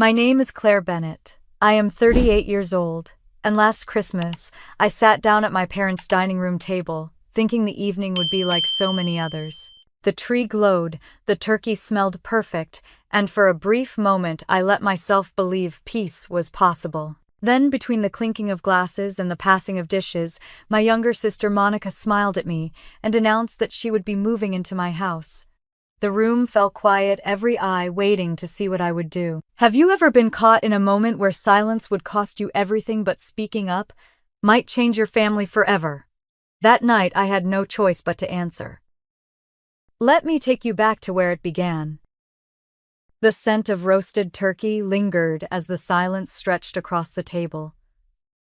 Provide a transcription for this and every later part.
My name is Claire Bennett. I am 38 years old, and last Christmas, I sat down at my parents' dining room table, thinking the evening would be like so many others. The tree glowed, the turkey smelled perfect, and for a brief moment I let myself believe peace was possible. Then, between the clinking of glasses and the passing of dishes, my younger sister Monica smiled at me and announced that she would be moving into my house. The room fell quiet, every eye waiting to see what I would do. Have you ever been caught in a moment where silence would cost you everything but speaking up might change your family forever? That night I had no choice but to answer. Let me take you back to where it began. The scent of roasted turkey lingered as the silence stretched across the table.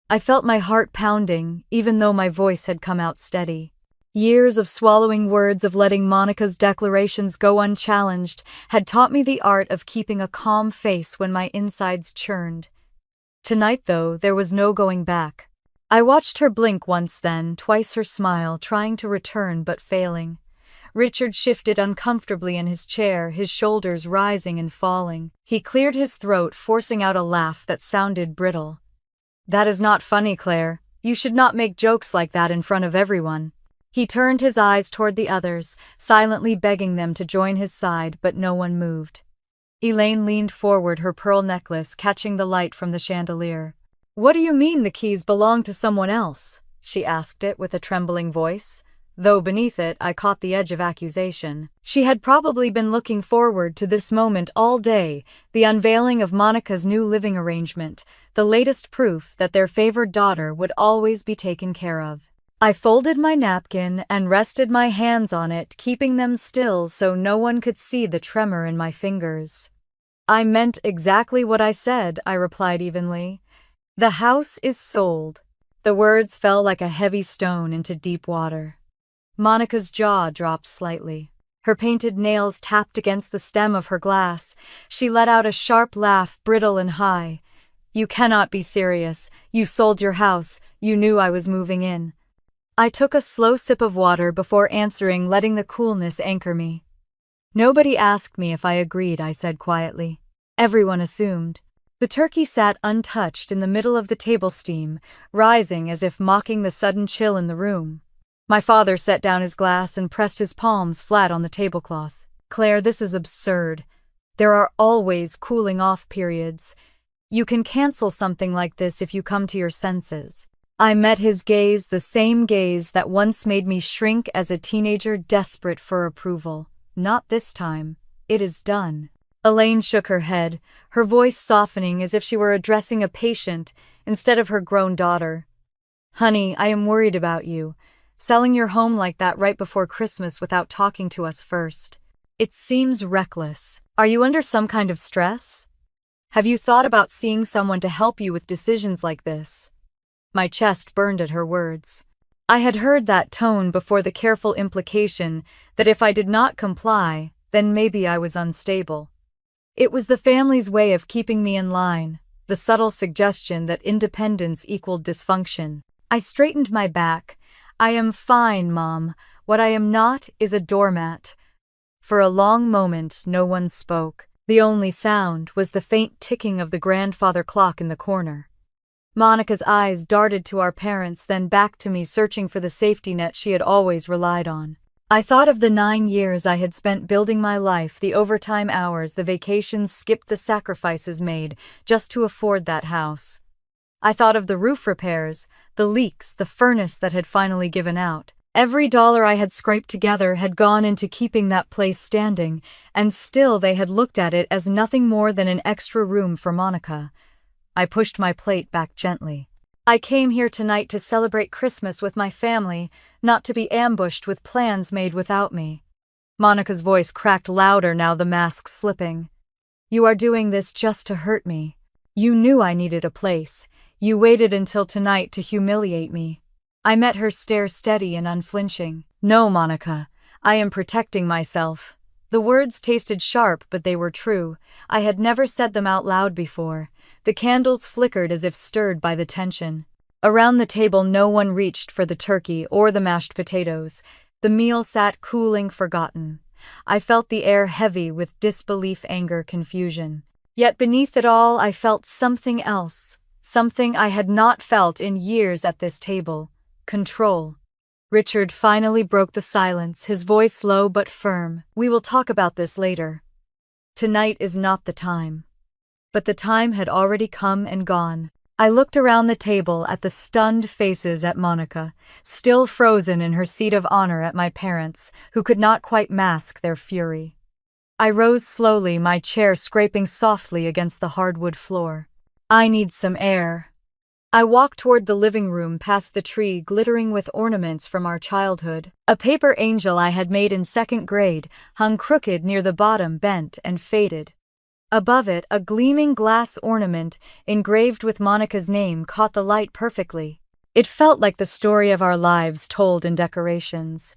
I felt my heart pounding, even though my voice had come out steady. Years of swallowing words, of letting Monica's declarations go unchallenged, had taught me the art of keeping a calm face when my insides churned. Tonight, though, there was no going back. I watched her blink once, then twice her smile, trying to return but failing. Richard shifted uncomfortably in his chair, his shoulders rising and falling. He cleared his throat, forcing out a laugh that sounded brittle. "That is not funny, Claire. You should not make jokes like that in front of everyone." He turned his eyes toward the others, silently begging them to join his side, but no one moved. Elaine leaned forward, her pearl necklace catching the light from the chandelier. "What do you mean the keys belong to someone else?" she asked it with a trembling voice, though beneath it I caught the edge of accusation. She had probably been looking forward to this moment all day, the unveiling of Monica's new living arrangement, the latest proof that their favored daughter would always be taken care of. I folded my napkin and rested my hands on it, keeping them still so no one could see the tremor in my fingers. "I meant exactly what I said," I replied evenly. "The house is sold." The words fell like a heavy stone into deep water. Monica's jaw dropped slightly. Her painted nails tapped against the stem of her glass. She let out a sharp laugh, brittle and high. "You cannot be serious. You sold your house. You knew I was moving in." I took a slow sip of water before answering, letting the coolness anchor me. "Nobody asked me if I agreed," I said quietly. "Everyone assumed." The turkey sat untouched in the middle of the table, steam rising as if mocking the sudden chill in the room. My father set down his glass and pressed his palms flat on the tablecloth. "Claire, this is absurd. There are always cooling-off periods. You can cancel something like this if you come to your senses." I met his gaze, the same gaze that once made me shrink as a teenager desperate for approval. "Not this time. It is done." Elaine shook her head, her voice softening as if she were addressing a patient instead of her grown daughter. "Honey, I am worried about you. Selling your home like that right before Christmas without talking to us first. It seems reckless. Are you under some kind of stress? Have you thought about seeing someone to help you with decisions like this?" My chest burned at her words. I had heard that tone before, the careful implication that if I did not comply, then maybe I was unstable. It was the family's way of keeping me in line, the subtle suggestion that independence equaled dysfunction. I straightened my back. "I am fine, Mom. What I am not is a doormat." For a long moment, no one spoke. The only sound was the faint ticking of the grandfather clock in the corner. Monica's eyes darted to our parents, then back to me, searching for the safety net she had always relied on. I thought of the 9 years I had spent building my life, the overtime hours, the vacations skipped, the sacrifices made just to afford that house. I thought of the roof repairs, the leaks, the furnace that had finally given out. Every dollar I had scraped together had gone into keeping that place standing, and still they had looked at it as nothing more than an extra room for Monica. I pushed my plate back gently. "I came here tonight to celebrate Christmas with my family, not to be ambushed with plans made without me." Monica's voice cracked louder now, the mask slipping. "You are doing this just to hurt me. You knew I needed a place. You waited until tonight to humiliate me." I met her stare, steady and unflinching. "No, Monica, I am protecting myself." The words tasted sharp, but they were true. I had never said them out loud before. The candles flickered as if stirred by the tension. Around the table no one reached for the turkey or the mashed potatoes. The meal sat cooling, forgotten. I felt the air heavy with disbelief, anger, confusion. Yet beneath it all, I felt something else, something I had not felt in years at this table: control. Richard finally broke the silence, his voice low but firm. "We will talk about this later. Tonight is not the time." But the time had already come and gone. I looked around the table at the stunned faces at Monica, still frozen in her seat of honor, at my parents, who could not quite mask their fury. I rose slowly, my chair scraping softly against the hardwood floor. "I need some air." I walked toward the living room, past the tree glittering with ornaments from our childhood. A paper angel I had made in second grade hung crooked near the bottom, bent and faded. Above it, a gleaming glass ornament engraved with Monica's name caught the light perfectly. It felt like the story of our lives told in decorations.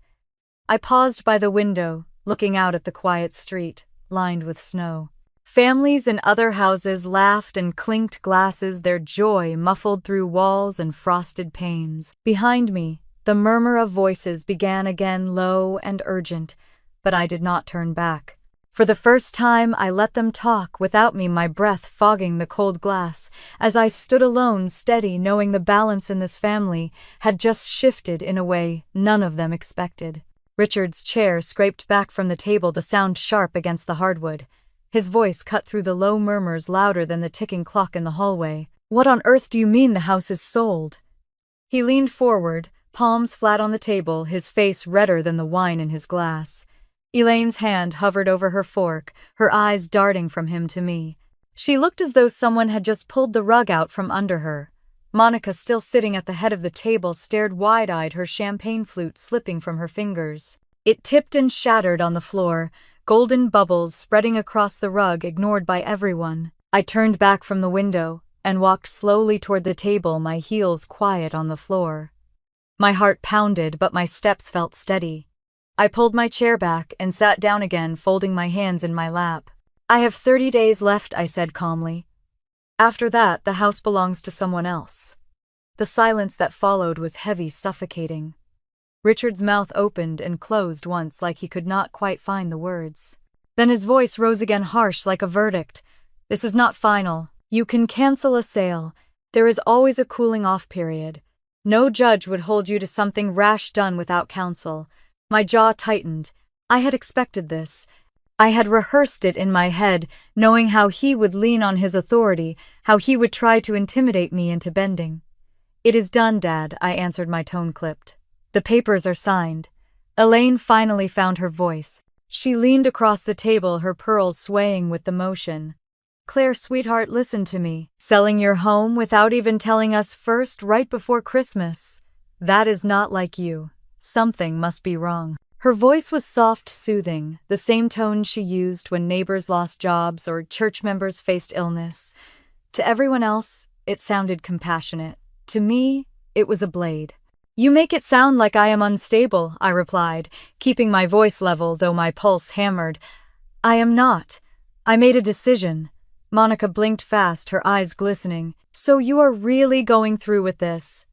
I paused by the window, looking out at the quiet street, lined with snow. Families in other houses laughed and clinked glasses, their joy muffled through walls and frosted panes. Behind me, the murmur of voices began again, low and urgent, but I did not turn back. For the first time, I let them talk without me, my breath fogging the cold glass, as I stood alone, steady, knowing the balance in this family had just shifted in a way none of them expected. Richard's chair scraped back from the table, the sound sharp against the hardwood. His voice cut through the low murmurs, louder than the ticking clock in the hallway. "What on earth do you mean the house is sold?" He leaned forward, palms flat on the table, his face redder than the wine in his glass. Elaine's hand hovered over her fork, her eyes darting from him to me. She looked as though someone had just pulled the rug out from under her. Monica, still sitting at the head of the table, stared wide-eyed, her champagne flute slipping from her fingers. It tipped and shattered on the floor, golden bubbles spreading across the rug, ignored by everyone. I turned back from the window and walked slowly toward the table, my heels quiet on the floor. My heart pounded, but my steps felt steady. I pulled my chair back and sat down again, folding my hands in my lap. "I have 30 days left," I said calmly. "After that, the house belongs to someone else." The silence that followed was heavy, suffocating. Richard's mouth opened and closed once, like he could not quite find the words. Then his voice rose again, harsh, like a verdict. "This is not final. You can cancel a sale. There is always a cooling-off period. No judge would hold you to something rash done without counsel." My jaw tightened. I had expected this. I had rehearsed it in my head, knowing how he would lean on his authority, how he would try to intimidate me into bending. "It is done, Dad," I answered, my tone clipped. "The papers are signed." Elaine finally found her voice. She leaned across the table, her pearls swaying with the motion. "Claire, sweetheart, listen to me. Selling your home without even telling us first, right before Christmas. That is not like you. Something must be wrong." Her voice was soft, soothing, the same tone she used when neighbors lost jobs or church members faced illness. To everyone else, it sounded compassionate. To me, it was a blade. "You make it sound like I am unstable," I replied, keeping my voice level though my pulse hammered. "I am not. I made a decision." Monica blinked fast, her eyes glistening. "So you are really going through with this?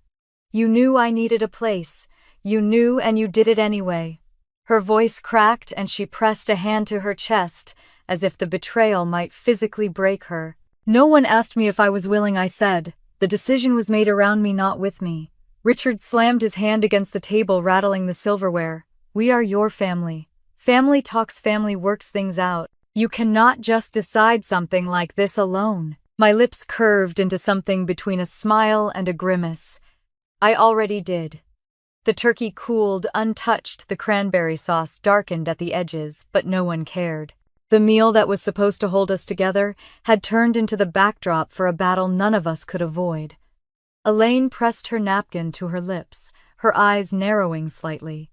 You knew I needed a place. You knew, and you did it anyway." Her voice cracked and she pressed a hand to her chest, as if the betrayal might physically break her. "No one asked me if I was willing," I said. "The decision was made around me, not with me." Richard slammed his hand against the table, rattling the silverware. "We are your family. Family talks, family works things out. You cannot just decide something like this alone." My lips curved into something between a smile and a grimace. I already did. The turkey cooled, untouched, the cranberry sauce darkened at the edges, but no one cared. The meal that was supposed to hold us together had turned into the backdrop for a battle none of us could avoid. Elaine pressed her napkin to her lips, her eyes narrowing slightly.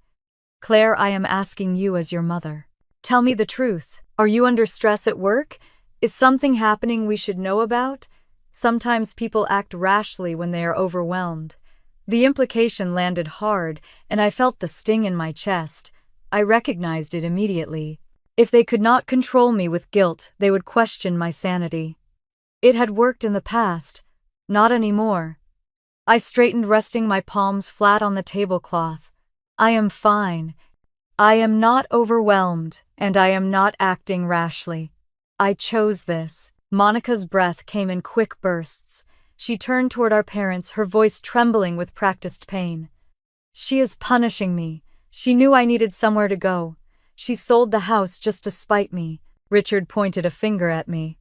"Claire, I am asking you as your mother. Tell me the truth. Are you under stress at work? Is something happening we should know about? Sometimes people act rashly when they are overwhelmed." The implication landed hard, and I felt the sting in my chest. I recognized it immediately. If they could not control me with guilt, they would question my sanity. It had worked in the past. Not anymore. I straightened, resting my palms flat on the tablecloth. "I am fine. I am not overwhelmed, and I am not acting rashly. I chose this." Monica's breath came in quick bursts. She turned toward our parents, her voice trembling with practiced pain. She is punishing me. She knew I needed somewhere to go. She sold the house just to spite me. Richard pointed a finger at me.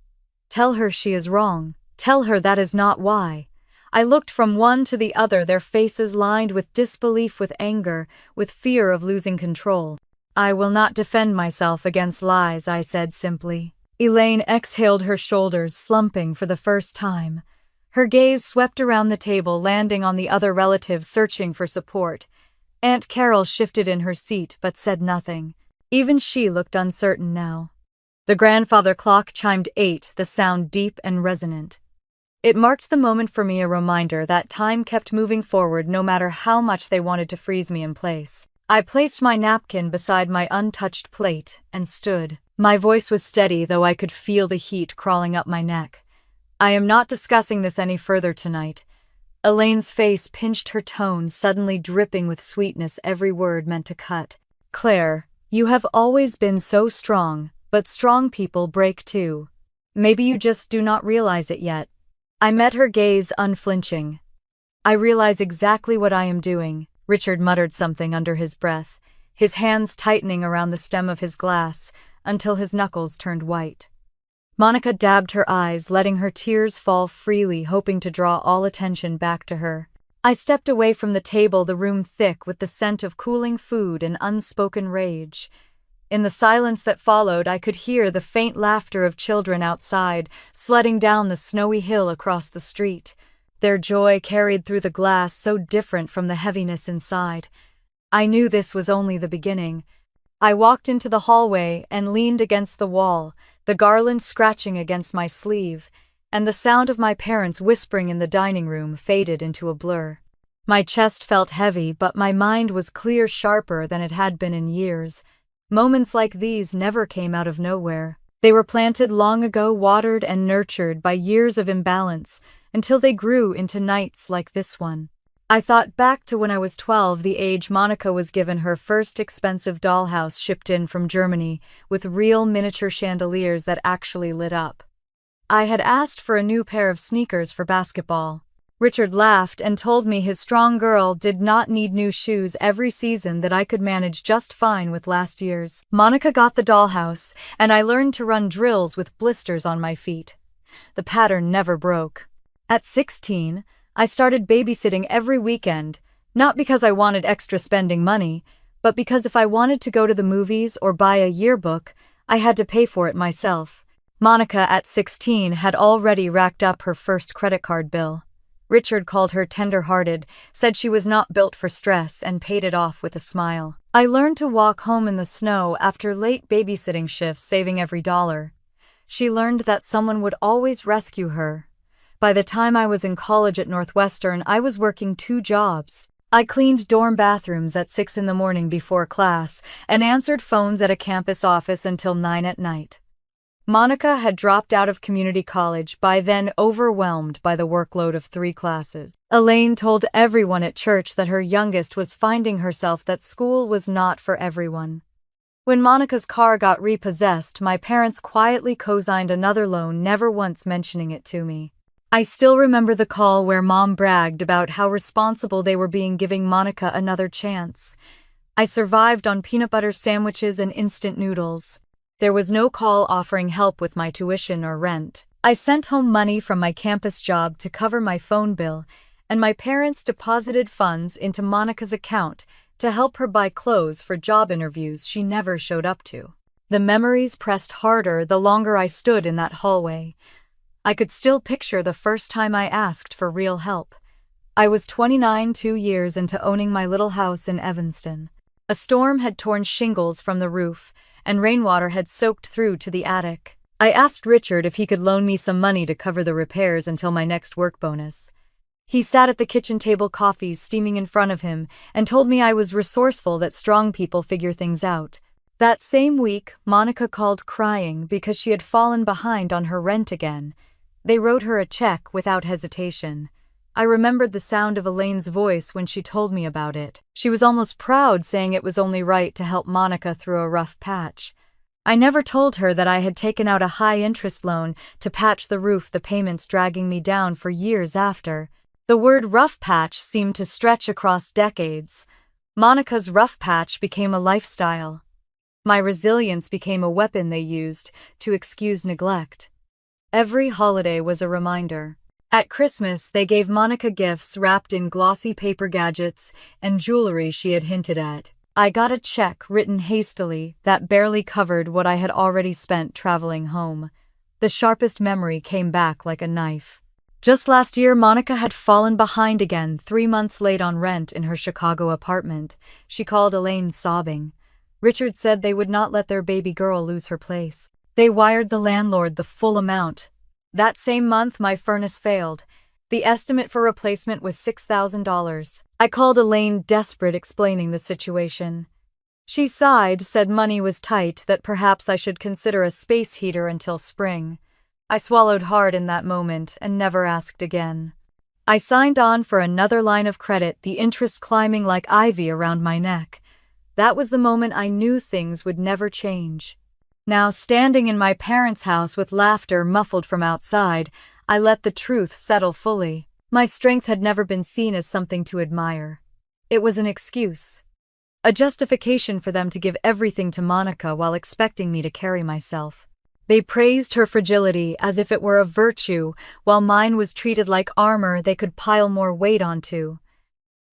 Tell her she is wrong. Tell her that is not why. I looked from one to the other, their faces lined with disbelief, with anger, with fear of losing control. I will not defend myself against lies, I said simply. Elaine exhaled, her shoulders slumping for the first time. Her gaze swept around the table, landing on the other relatives searching for support. Aunt Carol shifted in her seat but said nothing. Even she looked uncertain now. The grandfather clock chimed 8, the sound deep and resonant. It marked the moment for me, a reminder that time kept moving forward no matter how much they wanted to freeze me in place. I placed my napkin beside my untouched plate and stood. My voice was steady, though I could feel the heat crawling up my neck. I am not discussing this any further tonight. Elaine's face pinched, her tone suddenly dripping with sweetness, every word meant to cut. Claire, you have always been so strong, but strong people break too. Maybe you just do not realize it yet. I met her gaze, unflinching. I realize exactly what I am doing. Richard muttered something under his breath, his hands tightening around the stem of his glass until his knuckles turned white. Monica dabbed her eyes, letting her tears fall freely, hoping to draw all attention back to her. I stepped away from the table, the room thick with the scent of cooling food and unspoken rage. In the silence that followed, I could hear the faint laughter of children outside, sledding down the snowy hill across the street. Their joy carried through the glass, so different from the heaviness inside. I knew this was only the beginning. I walked into the hallway and leaned against the wall, the garland scratching against my sleeve, and the sound of my parents whispering in the dining room faded into a blur. My chest felt heavy, but my mind was clear, sharper than it had been in years. Moments like these never came out of nowhere. They were planted long ago, watered and nurtured by years of imbalance, until they grew into nights like this one. I thought back to when I was 12, the age Monica was given her first expensive dollhouse shipped in from Germany, with real miniature chandeliers that actually lit up. I had asked for a new pair of sneakers for basketball. Richard laughed and told me his strong girl did not need new shoes every season, that I could manage just fine with last year's. Monica got the dollhouse, and I learned to run drills with blisters on my feet. The pattern never broke. At 16, I started babysitting every weekend, not because I wanted extra spending money, but because if I wanted to go to the movies or buy a yearbook, I had to pay for it myself. Monica, at 16, had already racked up her first credit card bill. Richard called her tender-hearted, said she was not built for stress, and paid it off with a smile. I learned to walk home in the snow after late babysitting shifts, saving every dollar. She learned that someone would always rescue her. By the time I was in college at Northwestern, I was working 2 jobs. I cleaned dorm bathrooms at 6 in the morning before class and answered phones at a campus office until 9 at night. Monica had dropped out of community college, by then overwhelmed by the workload of 3 classes. Elaine told everyone at church that her youngest was finding herself, that school was not for everyone. When Monica's car got repossessed, my parents quietly co-signed another loan, never once mentioning it to me. I still remember the call where Mom bragged about how responsible they were being, giving Monica another chance. I survived on peanut butter sandwiches and instant noodles. There was no call offering help with my tuition or rent. I sent home money from my campus job to cover my phone bill, and my parents deposited funds into Monica's account to help her buy clothes for job interviews she never showed up to. The memories pressed harder the longer I stood in that hallway. I could still picture the first time I asked for real help. I was 29, 2 years into owning my little house in Evanston. A storm had torn shingles from the roof, and rainwater had soaked through to the attic. I asked Richard if he could loan me some money to cover the repairs until my next work bonus. He sat at the kitchen table, coffee steaming in front of him, and told me I was resourceful, that strong people figure things out. That same week, Monica called crying because she had fallen behind on her rent again. They wrote her a check without hesitation. I remembered the sound of Elaine's voice when she told me about it. She was almost proud, saying it was only right to help Monica through a rough patch. I never told her that I had taken out a high-interest loan to patch the roof, the payments dragging me down for years after. The word rough patch seemed to stretch across decades. Monica's rough patch became a lifestyle. My resilience became a weapon they used to excuse neglect. Every holiday was a reminder. At Christmas, they gave Monica gifts wrapped in glossy paper gadgets and jewelry she had hinted at. I got a check written hastily that barely covered what I had already spent traveling home. The sharpest memory came back like a knife. Just last year, Monica had fallen behind again, 3 months late on rent in her Chicago apartment. She called Elaine sobbing. Richard said they would not let their baby girl lose her place. They wired the landlord the full amount. That same month, my furnace failed. The estimate for replacement was $6,000. I called Elaine, desperate, explaining the situation. She sighed, said money was tight, that perhaps I should consider a space heater until spring. I swallowed hard in that moment and never asked again. I signed on for another line of credit, the interest climbing like ivy around my neck. That was the moment I knew things would never change. Now, standing in my parents' house with laughter muffled from outside, I let the truth settle fully. My strength had never been seen as something to admire. It was an excuse. A justification for them to give everything to Monica while expecting me to carry myself. They praised her fragility as if it were a virtue, while mine was treated like armor they could pile more weight onto.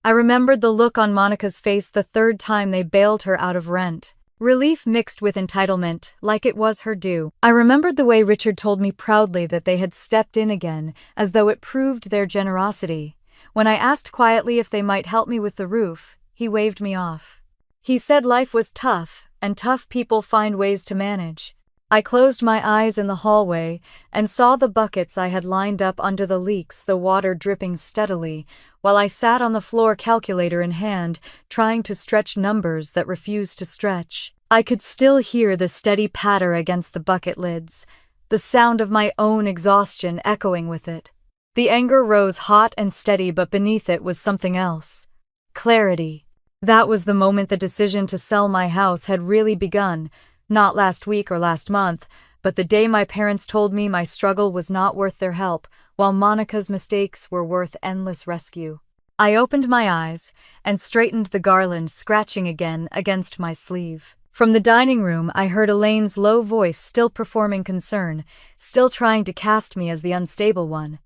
I remembered the look on Monica's face the third time they bailed her out of rent. Relief mixed with entitlement, like it was her due. I remembered the way Richard told me proudly that they had stepped in again, as though it proved their generosity. When I asked quietly if they might help me with the roof, he waved me off. He said life was tough, and tough people find ways to manage. I closed my eyes in the hallway and saw the buckets I had lined up under the leaks, the water dripping steadily, while I sat on the floor, calculator in hand, trying to stretch numbers that refused to stretch. I could still hear the steady patter against the bucket lids, the sound of my own exhaustion echoing with it. The anger rose hot and steady, but beneath it was something else. Clarity. That was the moment the decision to sell my house had really begun. Not last week or last month, but the day my parents told me my struggle was not worth their help, while Monica's mistakes were worth endless rescue. I opened my eyes and straightened the garland, scratching again against my sleeve. From the dining room, I heard Elaine's low voice, still performing concern, still trying to cast me as the unstable one.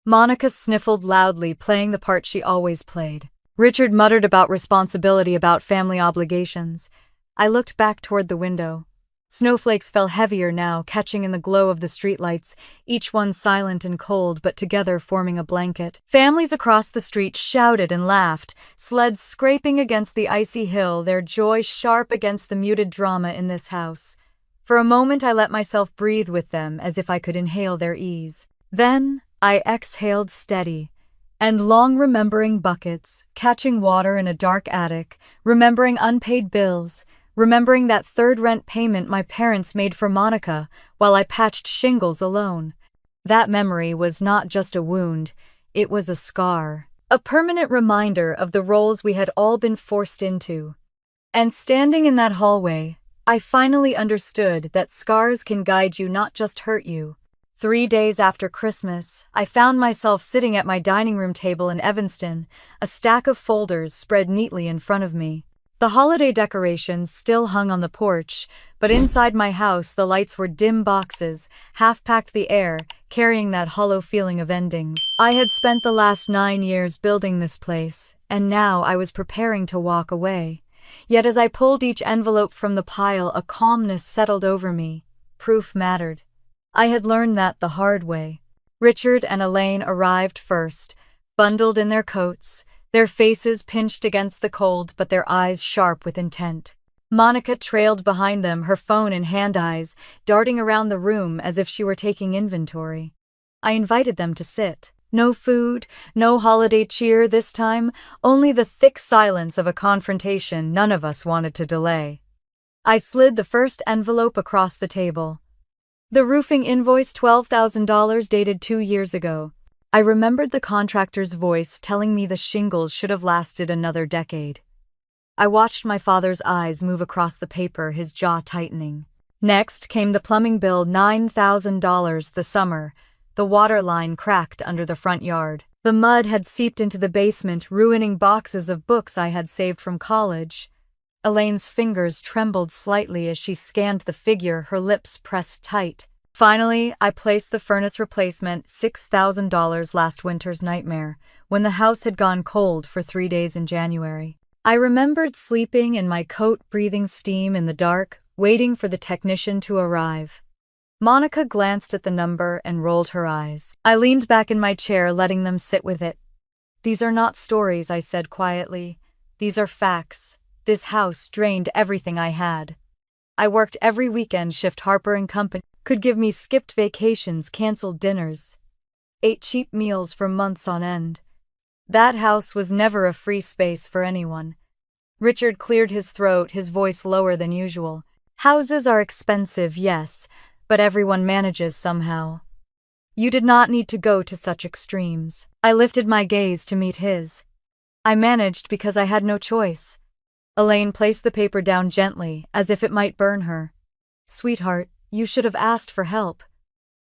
Monica sniffled loudly, playing the part she always played. Richard muttered about responsibility, about family obligations. I looked back toward the window. Snowflakes fell heavier now, catching in the glow of the streetlights, each one silent and cold, but together forming a blanket. Families across the street shouted and laughed, sleds scraping against the icy hill, their joy sharp against the muted drama in this house. For a moment I let myself breathe with them, as if I could inhale their ease. Then I exhaled steady and long, remembering buckets, catching water in a dark attic, remembering unpaid bills, remembering that third rent payment my parents made for Monica while I patched shingles alone. That memory was not just a wound, it was a scar, a permanent reminder of the roles we had all been forced into. And standing in that hallway, I finally understood that scars can guide you, not just hurt you. 3 days after Christmas, I found myself sitting at my dining room table in Evanston, a stack of folders spread neatly in front of me. The holiday decorations still hung on the porch, but inside my house the lights were dim boxes, half-packed the air, carrying that hollow feeling of endings. I had spent the last 9 years building this place, and now I was preparing to walk away. Yet as I pulled each envelope from the pile, a calmness settled over me. Proof mattered. I had learned that the hard way. Richard and Elaine arrived first, bundled in their coats, their faces pinched against the cold but their eyes sharp with intent. Monica trailed behind them, her phone in hand, eyes darting around the room as if she were taking inventory. I invited them to sit. No food, no holiday cheer this time, only the thick silence of a confrontation none of us wanted to delay. I slid the first envelope across the table. The roofing invoice, $12,000, dated 2 years ago. I remembered the contractor's voice telling me the shingles should have lasted another decade. I watched my father's eyes move across the paper, his jaw tightening. Next came the plumbing bill, $9,000 the summer. The water line cracked under the front yard. The mud had seeped into the basement, ruining boxes of books I had saved from college. Elaine's fingers trembled slightly as she scanned the figure, her lips pressed tight. Finally, I placed the furnace replacement, $6,000 last winter's nightmare, when the house had gone cold for 3 days in January. I remembered sleeping in my coat, breathing steam in the dark, waiting for the technician to arrive. Monica glanced at the number and rolled her eyes. I leaned back in my chair, letting them sit with it. "These are not stories," I said quietly. "These are facts. This house drained everything I had. I worked every weekend shift Harper & Company could give me, skipped vacations, canceled dinners, ate cheap meals for months on end. That house was never a free space for anyone." Richard cleared his throat, his voice lower than usual. "Houses are expensive, yes, but everyone manages somehow. You did not need to go to such extremes." I lifted my gaze to meet his. "I managed because I had no choice." Elaine placed the paper down gently, as if it might burn her. "Sweetheart, you should have asked for help."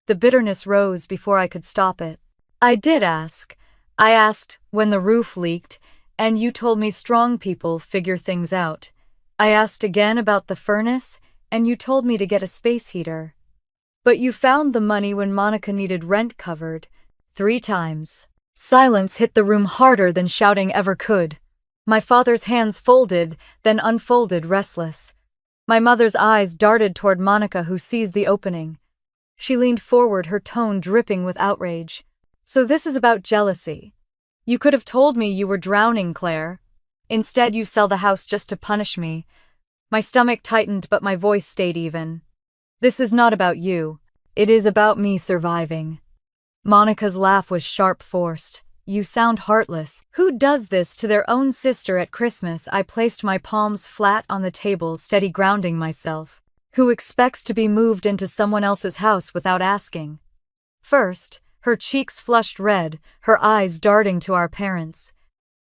The bitterness rose before I could stop it. "I did ask. I asked when the roof leaked, and you told me strong people figure things out. I asked again about the furnace, and you told me to get a space heater. But you found the money when Monica needed rent covered. 3 times. Silence hit the room harder than shouting ever could. My father's hands folded, then unfolded, restless. My mother's eyes darted toward Monica, who seized the opening. She leaned forward, her tone dripping with outrage. "So this is about jealousy. You could have told me you were drowning, Claire. Instead, you sell the house just to punish me." My stomach tightened, but my voice stayed even. "This is not about you. It is about me surviving." Monica's laugh was sharp, forced. "You sound heartless. Who does this to their own sister at Christmas?" I placed my palms flat on the table, steady grounding myself. "Who expects to be moved into someone else's house without asking?" First, her cheeks flushed red, her eyes darting to our parents.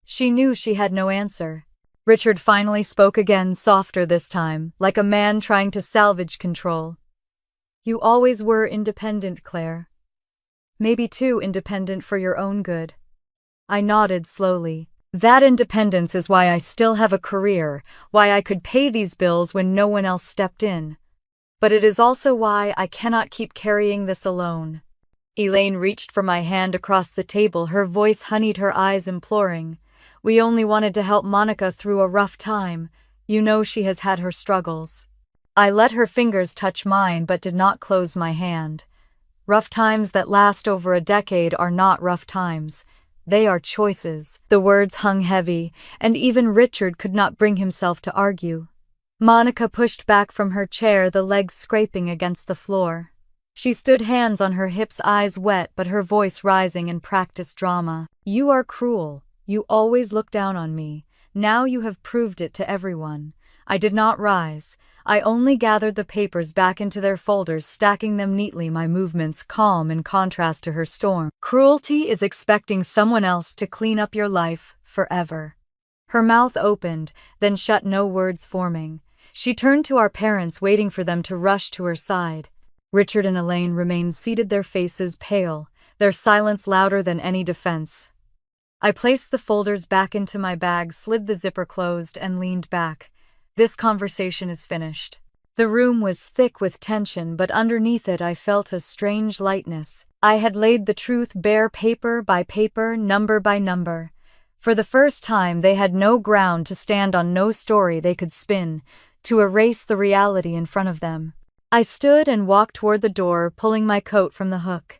She knew she had no answer. Richard finally spoke again, softer this time, like a man trying to salvage control. "You always were independent, Claire. Maybe too independent for your own good." I nodded slowly. "That independence is why I still have a career, why I could pay these bills when no one else stepped in. But it is also why I cannot keep carrying this alone." Elaine reached for my hand across the table, her voice honeyed, her eyes imploring. "We only wanted to help Monica through a rough time. You know she has had her struggles." I let her fingers touch mine but did not close my hand. Rough times that last over a decade are not rough times. They are choices. The words hung heavy, and even Richard could not bring himself to argue. Monica pushed back from her chair, the legs scraping against the floor. She stood, hands on her hips, eyes wet, but her voice rising in practiced drama. "You are cruel. You always look down on me. Now you have proved it to everyone." I did not rise. I only gathered the papers back into their folders, stacking them neatly, my movements calm in contrast to her storm. "Cruelty is expecting someone else to clean up your life forever." Her mouth opened, then shut, no words forming. She turned to our parents, waiting for them to rush to her side. Richard and Elaine remained seated, their faces pale, their silence louder than any defense. I placed the folders back into my bag, slid the zipper closed, and leaned back. "This conversation is finished." The room was thick with tension, but underneath it I felt a strange lightness. I had laid the truth bare, paper by paper, number by number. For the first time, they had no ground to stand on, no story they could spin, to erase the reality in front of them. I stood and walked toward the door, pulling my coat from the hook.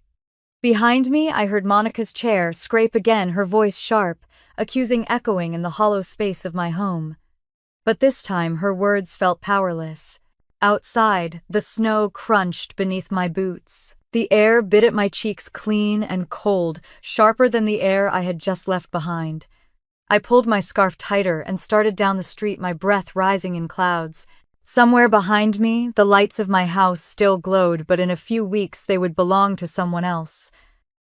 Behind me, I heard Monica's chair scrape again, her voice sharp, accusing echoing in the hollow space of my home. But this time her words felt powerless. Outside, the snow crunched beneath my boots. The air bit at my cheeks, clean and cold, sharper than the air I had just left behind. I pulled my scarf tighter and started down the street, my breath rising in clouds. Somewhere behind me, the lights of my house still glowed, but in a few weeks they would belong to someone else.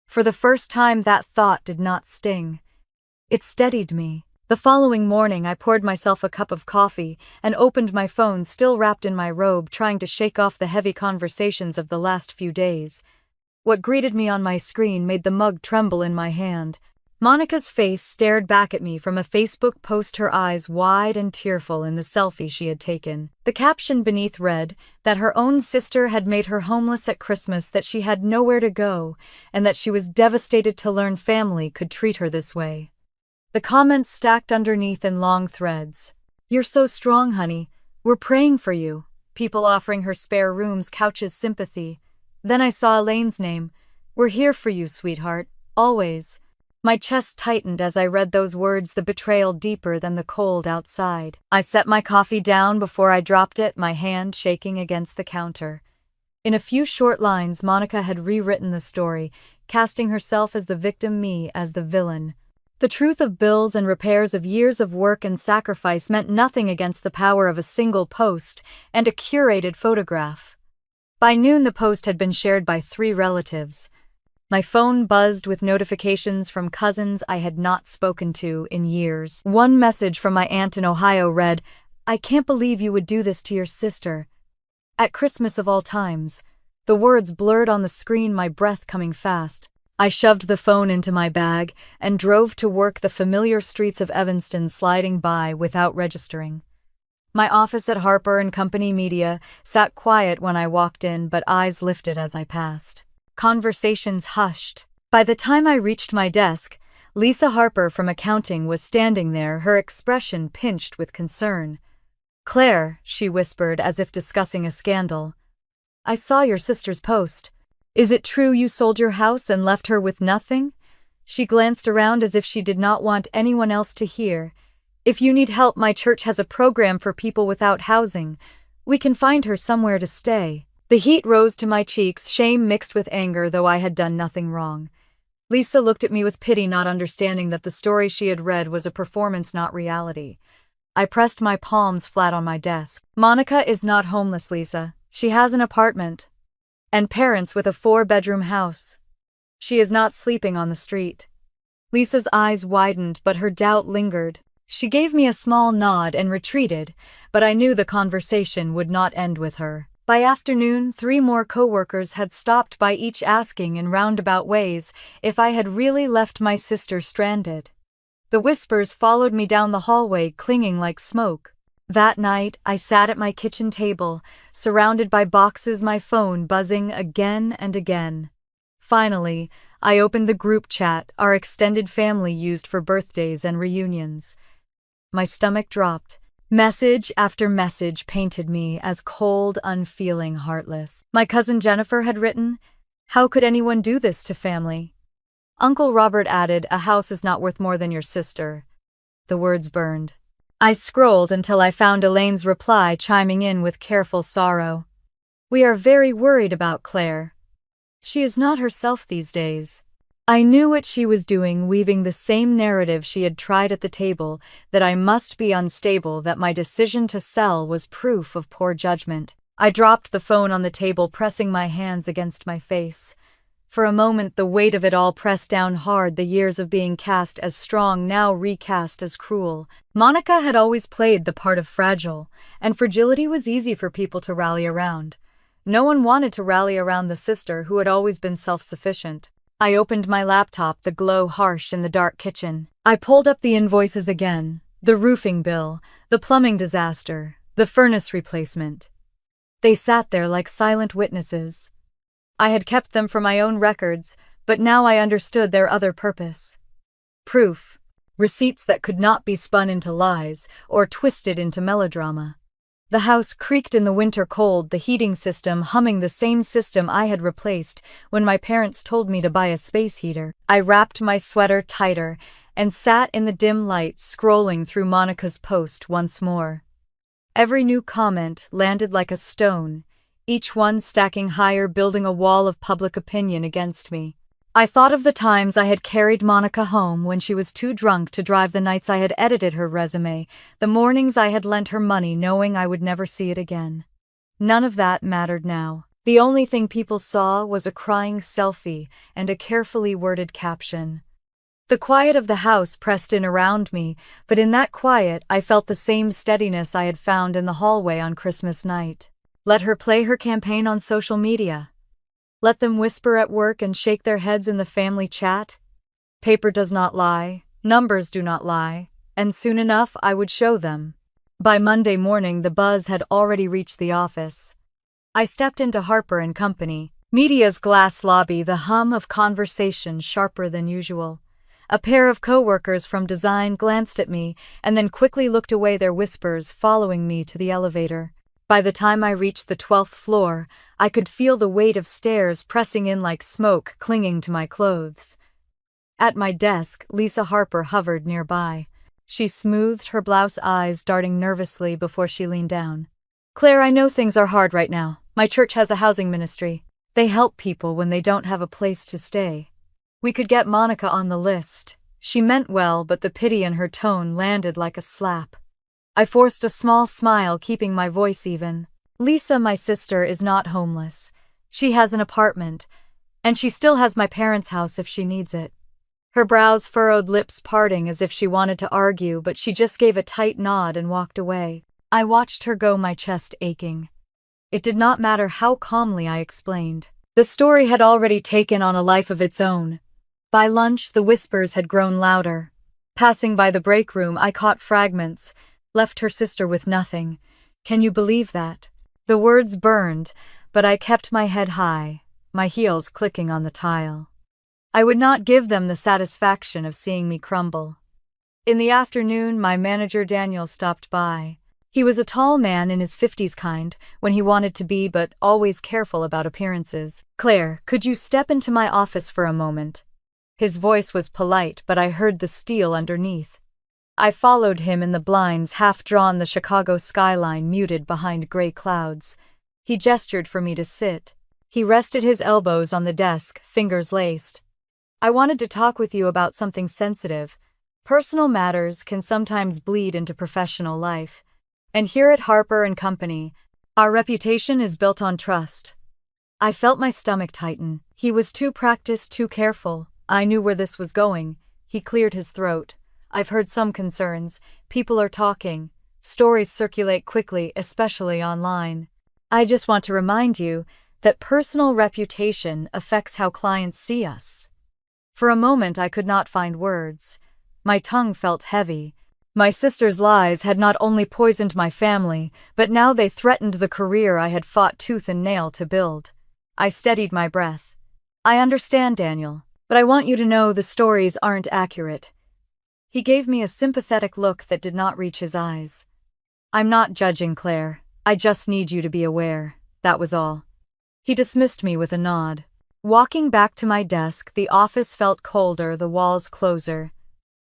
For the first time, that thought did not sting. It steadied me. The following morning, I poured myself a cup of coffee and opened my phone, still wrapped in my robe, trying to shake off the heavy conversations of the last few days. What greeted me on my screen made the mug tremble in my hand. Monica's face stared back at me from a Facebook post, her eyes wide and tearful in the selfie she had taken. The caption beneath read that her own sister had made her homeless at Christmas, that she had nowhere to go, and that she was devastated to learn family could treat her this way. The comments stacked underneath in long threads. "You're so strong, honey. We're praying for you." People offering her spare rooms, couches, sympathy. Then I saw Elaine's name. "We're here for you, sweetheart. Always." My chest tightened as I read those words, the betrayal deeper than the cold outside. I set my coffee down before I dropped it, my hand shaking against the counter. In a few short lines, Monica had rewritten the story, casting herself as the victim, me as the villain. The truth of bills and repairs, of years of work and sacrifice, meant nothing against the power of a single post and a curated photograph. By noon, the post had been shared by 3 relatives. My phone buzzed with notifications from cousins I had not spoken to in years. One message from my aunt in Ohio read, "I can't believe you would do this to your sister. At Christmas of all times." The words blurred on the screen, my breath coming fast. I shoved the phone into my bag and drove to work, the familiar streets of Evanston sliding by without registering. My office at Harper & Company Media sat quiet when I walked in, but eyes lifted as I passed. Conversations hushed. By the time I reached my desk, Lisa Harper from accounting was standing there, her expression pinched with concern. "Claire," she whispered as if discussing a scandal. "I saw your sister's post. Is it true you sold your house and left her with nothing?" She glanced around as if she did not want anyone else to hear. "If you need help, my church has a program for people without housing. We can find her somewhere to stay." The heat rose to my cheeks, shame mixed with anger, though I had done nothing wrong. Lisa looked at me with pity, not understanding that the story she had read was a performance, not reality. I pressed my palms flat on my desk. "Monica is not homeless, Lisa. She has an apartment and parents with a 4-bedroom house. She is not sleeping on the street." Lisa's eyes widened, but her doubt lingered. She gave me a small nod and retreated, but I knew the conversation would not end with her. By afternoon, 3 more coworkers had stopped by, each asking in roundabout ways if I had really left my sister stranded. The whispers followed me down the hallway, clinging like smoke. That night, I sat at my kitchen table, surrounded by boxes, my phone buzzing again and again. Finally, I opened the group chat our extended family used for birthdays and reunions. My stomach dropped. Message after message painted me as cold, unfeeling, heartless. My cousin Jennifer had written, "How could anyone do this to family?" Uncle Robert added, "A house is not worth more than your sister." The words burned. I scrolled until I found Elaine's reply, chiming in with careful sorrow. "We are very worried about Claire. She is not herself these days." I knew what she was doing, weaving the same narrative she had tried at the table, that I must be unstable, that my decision to sell was proof of poor judgment. I dropped the phone on the table, pressing my hands against my face. For a moment, the weight of it all pressed down hard, the years of being cast as strong, now recast as cruel. Monica had always played the part of fragile, and fragility was easy for people to rally around. No one wanted to rally around the sister who had always been self-sufficient. I opened my laptop, the glow harsh in the dark kitchen. I pulled up the invoices again. The roofing bill, the plumbing disaster, the furnace replacement. They sat there like silent witnesses. I had kept them for my own records, but now I understood their other purpose. Proof. Receipts that could not be spun into lies or twisted into melodrama. The house creaked in the winter cold, the heating system humming, the same system I had replaced when my parents told me to buy a space heater. I wrapped my sweater tighter and sat in the dim light, scrolling through Monica's post once more. Every new comment landed like a stone, each one stacking higher, building a wall of public opinion against me. I thought of the times I had carried Monica home when she was too drunk to drive, the nights I had edited her resume, the mornings I had lent her money knowing I would never see it again. None of that mattered now. The only thing people saw was a crying selfie and a carefully worded caption. The quiet of the house pressed in around me, but in that quiet I felt the same steadiness I had found in the hallway on Christmas night. Let her play her campaign on social media. Let them whisper at work and shake their heads in the family chat. Paper does not lie, numbers do not lie, and soon enough I would show them. By Monday morning the buzz had already reached the office. I stepped into Harper & Company, media's glass lobby, the hum of conversation sharper than usual. A pair of co-workers from design glanced at me and then quickly looked away, their whispers following me to the elevator. By the time I reached the 12th floor, I could feel the weight of stairs pressing in like smoke clinging to my clothes. At my desk, Lisa Harper hovered nearby. She smoothed her blouse, eyes darting nervously before she leaned down. "Claire, I know things are hard right now. My church has a housing ministry. They help people when they don't have a place to stay. We could get Monica on the list." She meant well, but the pity in her tone landed like a slap. I forced a small smile, keeping my voice even. "Lisa, my sister, is not homeless. She has an apartment, and she still has my parents' house if she needs it." Her brows furrowed, lips parting as if she wanted to argue, but she just gave a tight nod and walked away. I watched her go, my chest aching. It did not matter how calmly I explained. The story had already taken on a life of its own. By lunch, the whispers had grown louder. Passing by the break room, I caught fragments. "Left her sister with nothing. Can you believe that?" The words burned, but I kept my head high, my heels clicking on the tile. I would not give them the satisfaction of seeing me crumble. In the afternoon, my manager Daniel stopped by. He was a tall man in his 50s kind, when he wanted to be, but always careful about appearances. "Claire, could you step into my office for a moment?" His voice was polite, but I heard the steel underneath. I followed him in the blinds, half drawn, the Chicago skyline muted behind gray clouds. He gestured for me to sit. He rested his elbows on the desk, fingers laced. "I wanted to talk with you about something sensitive. Personal matters can sometimes bleed into professional life. And here at Harper & Company, our reputation is built on trust." I felt my stomach tighten. He was too practiced, too careful. I knew where this was going. He cleared his throat. "I've heard some concerns. People are talking. Stories circulate quickly, especially online. I just want to remind you that personal reputation affects how clients see us." For a moment I could not find words. My tongue felt heavy. My sister's lies had not only poisoned my family, but now they threatened the career I had fought tooth and nail to build. I steadied my breath. "I understand, Daniel, but I want you to know the stories aren't accurate." He gave me a sympathetic look that did not reach his eyes. "I'm not judging, Claire. I just need you to be aware. That was all." He dismissed me with a nod. Walking back to my desk, the office felt colder, the walls closer.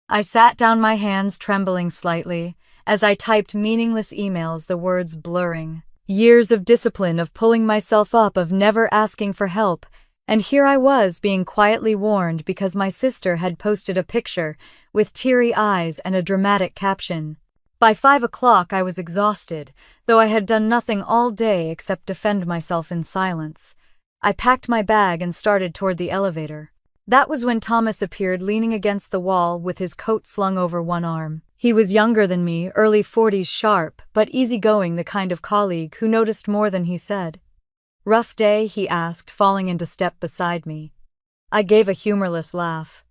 I sat down, my hands trembling slightly, as I typed meaningless emails, the words blurring. Years of discipline, of pulling myself up, of never asking for help, and here I was being quietly warned because my sister had posted a picture with teary eyes and a dramatic caption. By 5 o'clock I was exhausted, though I had done nothing all day except defend myself in silence. I packed my bag and started toward the elevator. That was when Thomas appeared, leaning against the wall with his coat slung over one arm. He was younger than me, early 40s, sharp, but easygoing, the kind of colleague who noticed more than he said. "Rough day?" he asked, falling into step beside me. I gave a humorless laugh.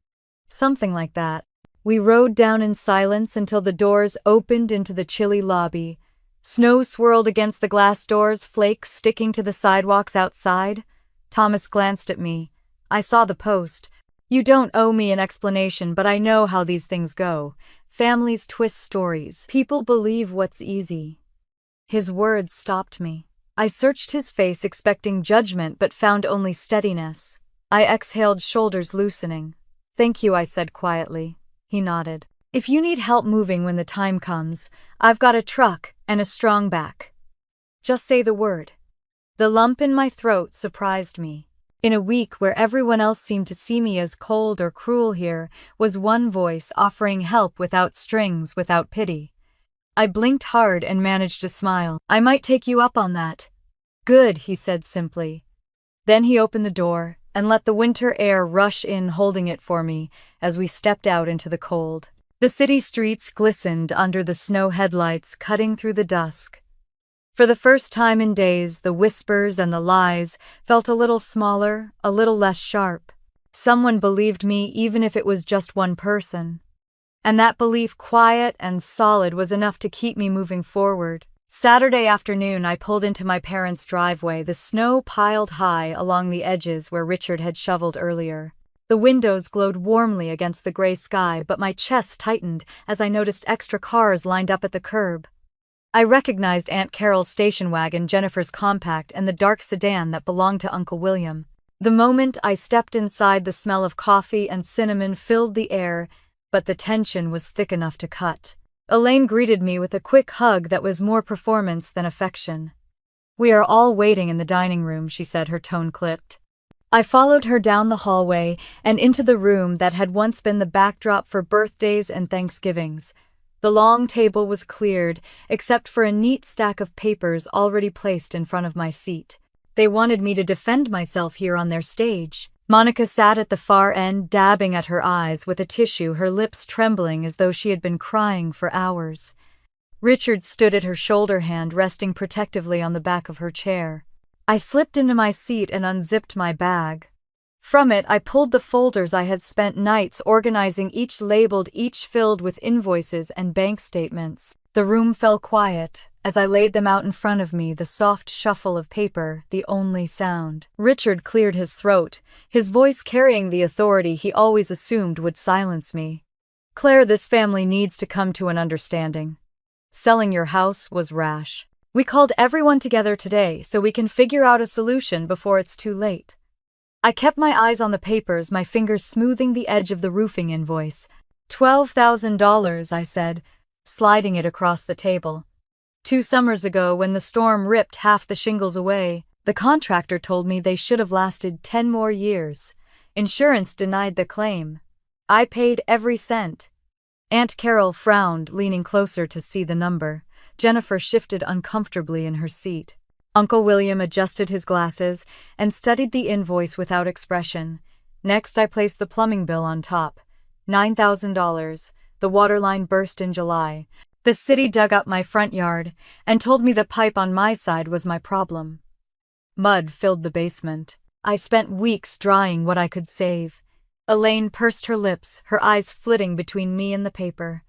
"Something like that." We rode down in silence until the doors opened into the chilly lobby. Snow swirled against the glass doors, flakes sticking to the sidewalks outside. Thomas glanced at me. I saw the post. "You don't owe me an explanation, but I know how these things go. Families twist stories. People believe what's easy." His words stopped me. I searched his face, expecting judgment, but found only steadiness. I exhaled, shoulders loosening. "Thank you," I said quietly. He nodded. "If you need help moving when the time comes, I've got a truck and a strong back. Just say the word." The lump in my throat surprised me. In a week where everyone else seemed to see me as cold or cruel, here was one voice offering help without strings, without pity. I blinked hard and managed a smile. "I might take you up on that." "Good," he said simply. Then he opened the door, and let the winter air rush in, holding it for me as we stepped out into the cold. The city streets glistened under the snow headlights cutting through the dusk. For the first time in days, the whispers and the lies felt a little smaller, a little less sharp. Someone believed me even if it was just one person. And that belief, quiet and solid, was enough to keep me moving forward. Saturday afternoon, I pulled into my parents' driveway, the snow piled high along the edges where Richard had shoveled earlier. The windows glowed warmly against the gray sky, but my chest tightened as I noticed extra cars lined up at the curb. I recognized Aunt Carol's station wagon, Jennifer's compact, and the dark sedan that belonged to Uncle William. The moment I stepped inside, the smell of coffee and cinnamon filled the air, but the tension was thick enough to cut. Elaine greeted me with a quick hug that was more performance than affection. "We are all waiting in the dining room," she said, her tone clipped. I followed her down the hallway and into the room that had once been the backdrop for birthdays and Thanksgivings. The long table was cleared, except for a neat stack of papers already placed in front of my seat. They wanted me to defend myself here on their stage. Monica sat at the far end, dabbing at her eyes with a tissue, her lips trembling as though she had been crying for hours. Richard stood at her shoulder, hand resting protectively on the back of her chair. I slipped into my seat and unzipped my bag. From it, I pulled the folders I had spent nights organizing, each labeled, each filled with invoices and bank statements. The room fell quiet as I laid them out in front of me, the soft shuffle of paper the only sound. Richard cleared his throat, his voice carrying the authority he always assumed would silence me. "Claire, this family needs to come to an understanding. Selling your house was rash. We called everyone together today so we can figure out a solution before it's too late." I kept my eyes on the papers, my fingers smoothing the edge of the roofing invoice. $12,000, I said, sliding it across the table. 2 summers ago, when the storm ripped half the shingles away, the contractor told me they should have lasted 10 more years. Insurance denied the claim. I paid every cent. Aunt Carol frowned, leaning closer to see the number. Jennifer shifted uncomfortably in her seat. Uncle William adjusted his glasses and studied the invoice without expression. Next, I placed the plumbing bill on top. $9,000. The water line burst in July. The city dug up my front yard and told me the pipe on my side was my problem. Mud filled the basement. I spent weeks drying what I could save. Elaine pursed her lips, her eyes flitting between me and the paper.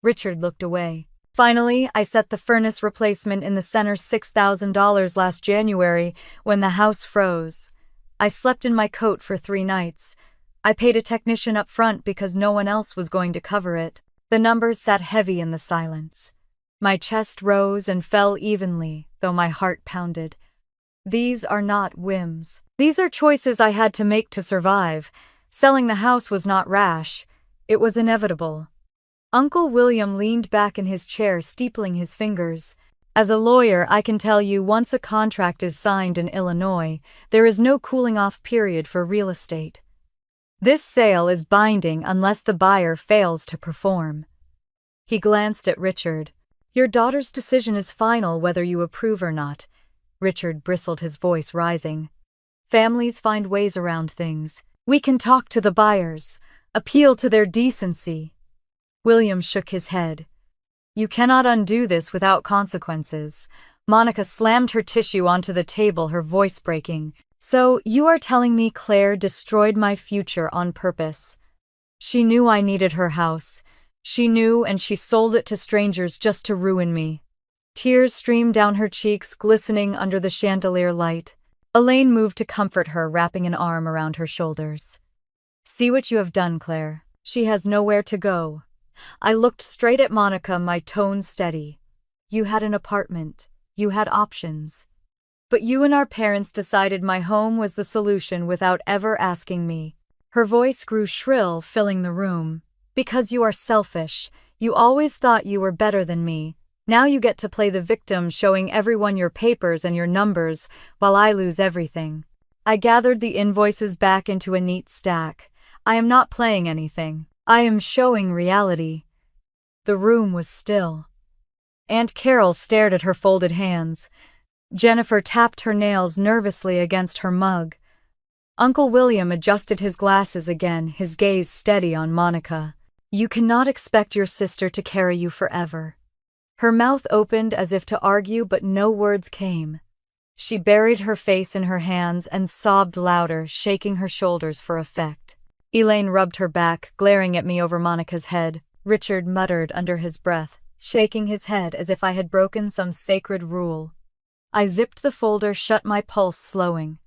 Richard looked away. Finally, I set the furnace replacement in the center, $6,000 last January when the house froze. I slept in my coat for 3 nights. I paid a technician up front because no one else was going to cover it. The numbers sat heavy in the silence. My chest rose and fell evenly, though my heart pounded. These are not whims. These are choices I had to make to survive. Selling the house was not rash. It was inevitable. Uncle William leaned back in his chair, steepling his fingers. "As a lawyer, I can tell you, once a contract is signed in Illinois, there is no cooling-off period for real estate. This sale is binding unless the buyer fails to perform." He glanced at Richard. "Your daughter's decision is final whether you approve or not." Richard bristled, his voice rising. "Families find ways around things. We can talk to the buyers, appeal to their decency." William shook his head. "You cannot undo this without consequences." Monica slammed her tissue onto the table, her voice breaking. "So, you are telling me Claire destroyed my future on purpose? She knew I needed her house. She knew, and she sold it to strangers just to ruin me." Tears streamed down her cheeks, glistening under the chandelier light. Elaine moved to comfort her, wrapping an arm around her shoulders. "See what you have done, Claire. She has nowhere to go." I looked straight at Monica, my tone steady. "You had an apartment. You had options. But you and our parents decided my home was the solution without ever asking me." Her voice grew shrill, filling the room. "Because you are selfish. You always thought you were better than me. Now you get to play the victim, showing everyone your papers and your numbers, while I lose everything." I gathered the invoices back into a neat stack. "I am not playing anything. I am showing reality." The room was still. Aunt Carol stared at her folded hands. Jennifer tapped her nails nervously against her mug. Uncle William adjusted his glasses again, his gaze steady on Monica. You cannot expect your sister to carry you forever. Her mouth opened as if to argue, but no words came. She buried her face in her hands and sobbed louder, shaking her shoulders for effect. Elaine rubbed her back, glaring at me over Monica's head. Richard muttered under his breath, shaking his head as if I had broken some sacred rule. I zipped the folder shut, my pulse slowing.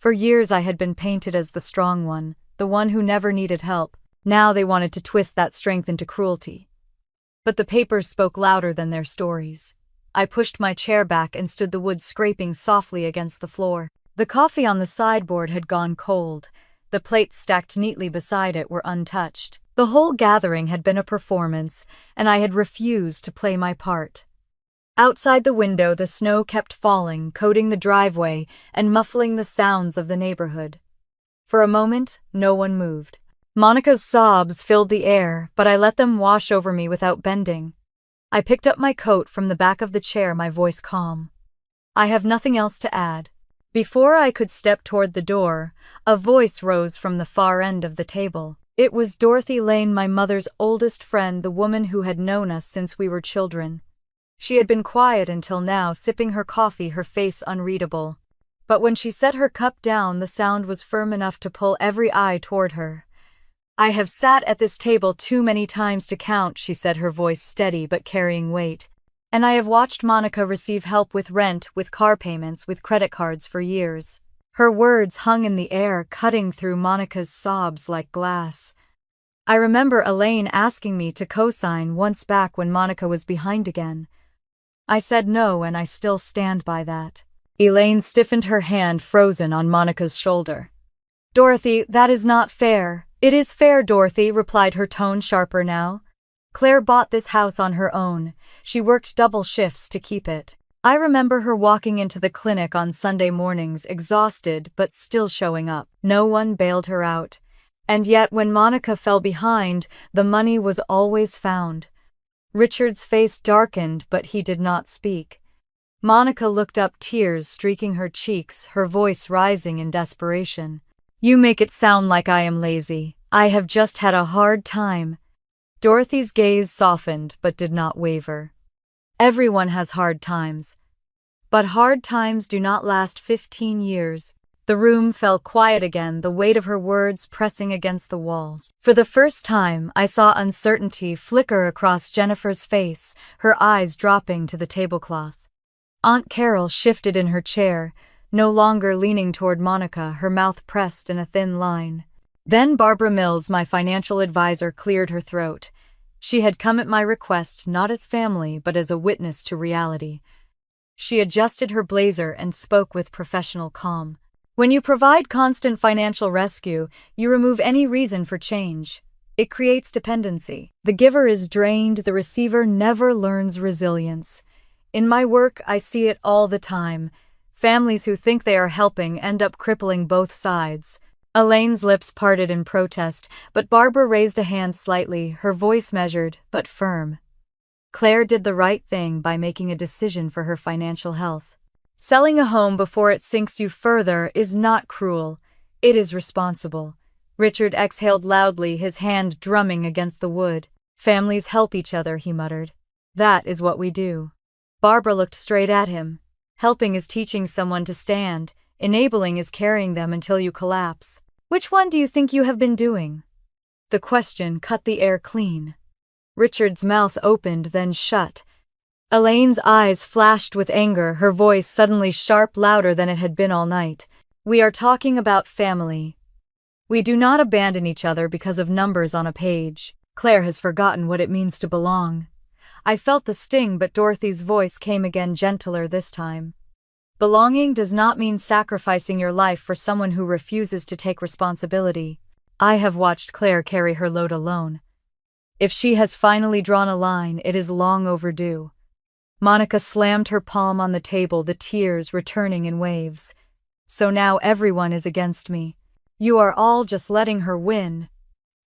For years I had been painted as the strong one, the one who never needed help. Now they wanted to twist that strength into cruelty. But the papers spoke louder than their stories. I pushed my chair back and stood the wood scraping softly against the floor. The coffee on the sideboard had gone cold. The plates stacked neatly beside it were untouched. The whole gathering had been a performance, and I had refused to play my part. Outside the window, the snow kept falling, coating the driveway and muffling the sounds of the neighborhood. For a moment, no one moved. Monica's sobs filled the air, but I let them wash over me without bending. I picked up my coat from the back of the chair, my voice calm. I have nothing else to add. Before I could step toward the door, a voice rose from the far end of the table. It was Dorothy Lane, my mother's oldest friend, the woman who had known us since we were children. She had been quiet until now, sipping her coffee, her face unreadable. But when she set her cup down, the sound was firm enough to pull every eye toward her. I have sat at this table too many times to count, she said, her voice steady but carrying weight. And I have watched Monica receive help with rent, with car payments, with credit cards for years. Her words hung in the air, cutting through Monica's sobs like glass. I remember Elaine asking me to co-sign once back when Monica was behind again. I said no, and I still stand by that. Elaine stiffened, her hand frozen on Monica's shoulder. Dorothy, that is not fair. It is fair, Dorothy, replied, her tone sharper now. Claire bought this house on her own. She worked double shifts to keep it. I remember her walking into the clinic on Sunday mornings, exhausted but still showing up. No one bailed her out. And yet when Monica fell behind, the money was always found. Richard's face darkened, but he did not speak. Monica looked up, tears streaking her cheeks, her voice rising in desperation. You make it sound like I am lazy. I have just had a hard time. Dorothy's gaze softened but did not waver. Everyone has hard times. But hard times do not last 15 years. The room fell quiet again, the weight of her words pressing against the walls. For the first time, I saw uncertainty flicker across Jennifer's face, her eyes dropping to the tablecloth. Aunt Carol shifted in her chair, no longer leaning toward Monica, her mouth pressed in a thin line. Then Barbara Mills, my financial advisor, cleared her throat. She had come at my request not as family but as a witness to reality. She adjusted her blazer and spoke with professional calm. When you provide constant financial rescue, you remove any reason for change. It creates dependency. The giver is drained, the receiver never learns resilience. In my work, I see it all the time. Families who think they are helping end up crippling both sides. Elaine's lips parted in protest, but Barbara raised a hand slightly, her voice measured but firm. Claire did the right thing by making a decision for her financial health. Selling a home before it sinks you further is not cruel. It is responsible. Richard exhaled loudly, his hand drumming against the wood. Families help each other, he muttered. That is what we do. Barbara looked straight at him. Helping is teaching someone to stand. Enabling is carrying them until you collapse. Which one do you think you have been doing? The question cut the air clean. Richard's mouth opened, then shut. Elaine's eyes flashed with anger, her voice suddenly sharp, louder than it had been all night. We are talking about family. We do not abandon each other because of numbers on a page. Claire has forgotten what it means to belong. I felt the sting, but Dorothy's voice came again, gentler this time. Belonging does not mean sacrificing your life for someone who refuses to take responsibility. I have watched Claire carry her load alone. If she has finally drawn a line, it is long overdue. Monica slammed her palm on the table, the tears returning in waves. So now everyone is against me. You are all just letting her win.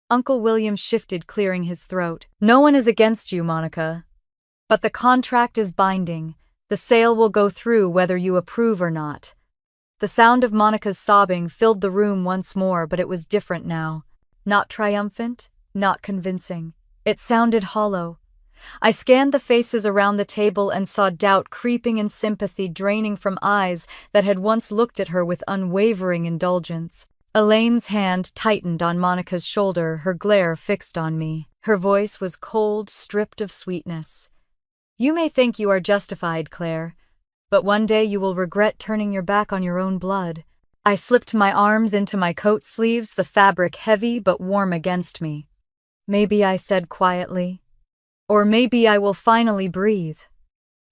Uncle William shifted, clearing his throat. No one is against you, Monica. But the contract is binding. The sale will go through whether you approve or not. The sound of Monica's sobbing filled the room once more, but it was different now. Not triumphant, not convincing. It sounded hollow. I scanned the faces around the table and saw doubt creeping and sympathy draining from eyes that had once looked at her with unwavering indulgence. Elaine's hand tightened on Monica's shoulder, her glare fixed on me. Her voice was cold, stripped of sweetness. "You may think you are justified, Claire, but one day you will regret turning your back on your own blood." I slipped my arms into my coat sleeves, the fabric heavy but warm against me. "Maybe," I said quietly. "Or maybe I will finally breathe."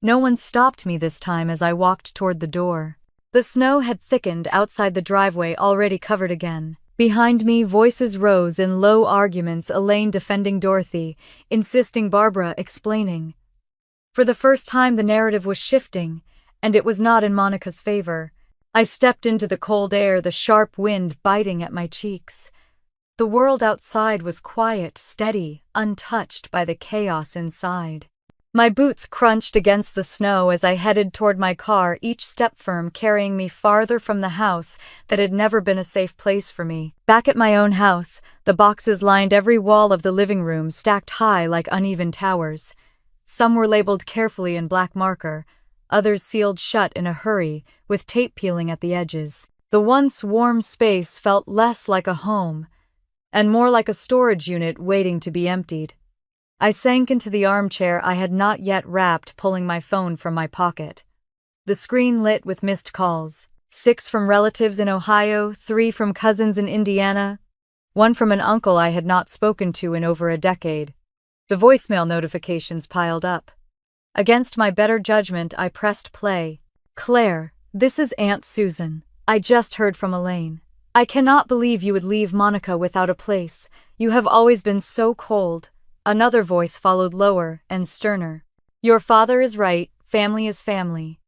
No one stopped me this time as I walked toward the door. The snow had thickened outside the driveway, already covered again. Behind me, voices rose in low arguments, Elaine defending Dorothy, insisting Barbara, explaining. For the first time the narrative was shifting, and it was not in Monica's favor. I stepped into the cold air, the sharp wind biting at my cheeks. The world outside was quiet, steady, untouched by the chaos inside. My boots crunched against the snow as I headed toward my car, each step firm, carrying me farther from the house that had never been a safe place for me. Back at my own house, the boxes lined every wall of the living room, stacked high like uneven towers. Some were labeled carefully in black marker, others sealed shut in a hurry, with tape peeling at the edges. The once warm space felt less like a home, and more like a storage unit waiting to be emptied. I sank into the armchair I had not yet wrapped, pulling my phone from my pocket. The screen lit with missed calls. 6 from relatives in Ohio, 3 from cousins in Indiana, 1 from an uncle I had not spoken to in over a decade. The voicemail notifications piled up. Against my better judgment, I pressed play. "Claire, this is Aunt Susan. I just heard from Elaine. I cannot believe you would leave Monica without a place. You have always been so cold." Another voice followed, lower and sterner. "Your father is right. Family is family.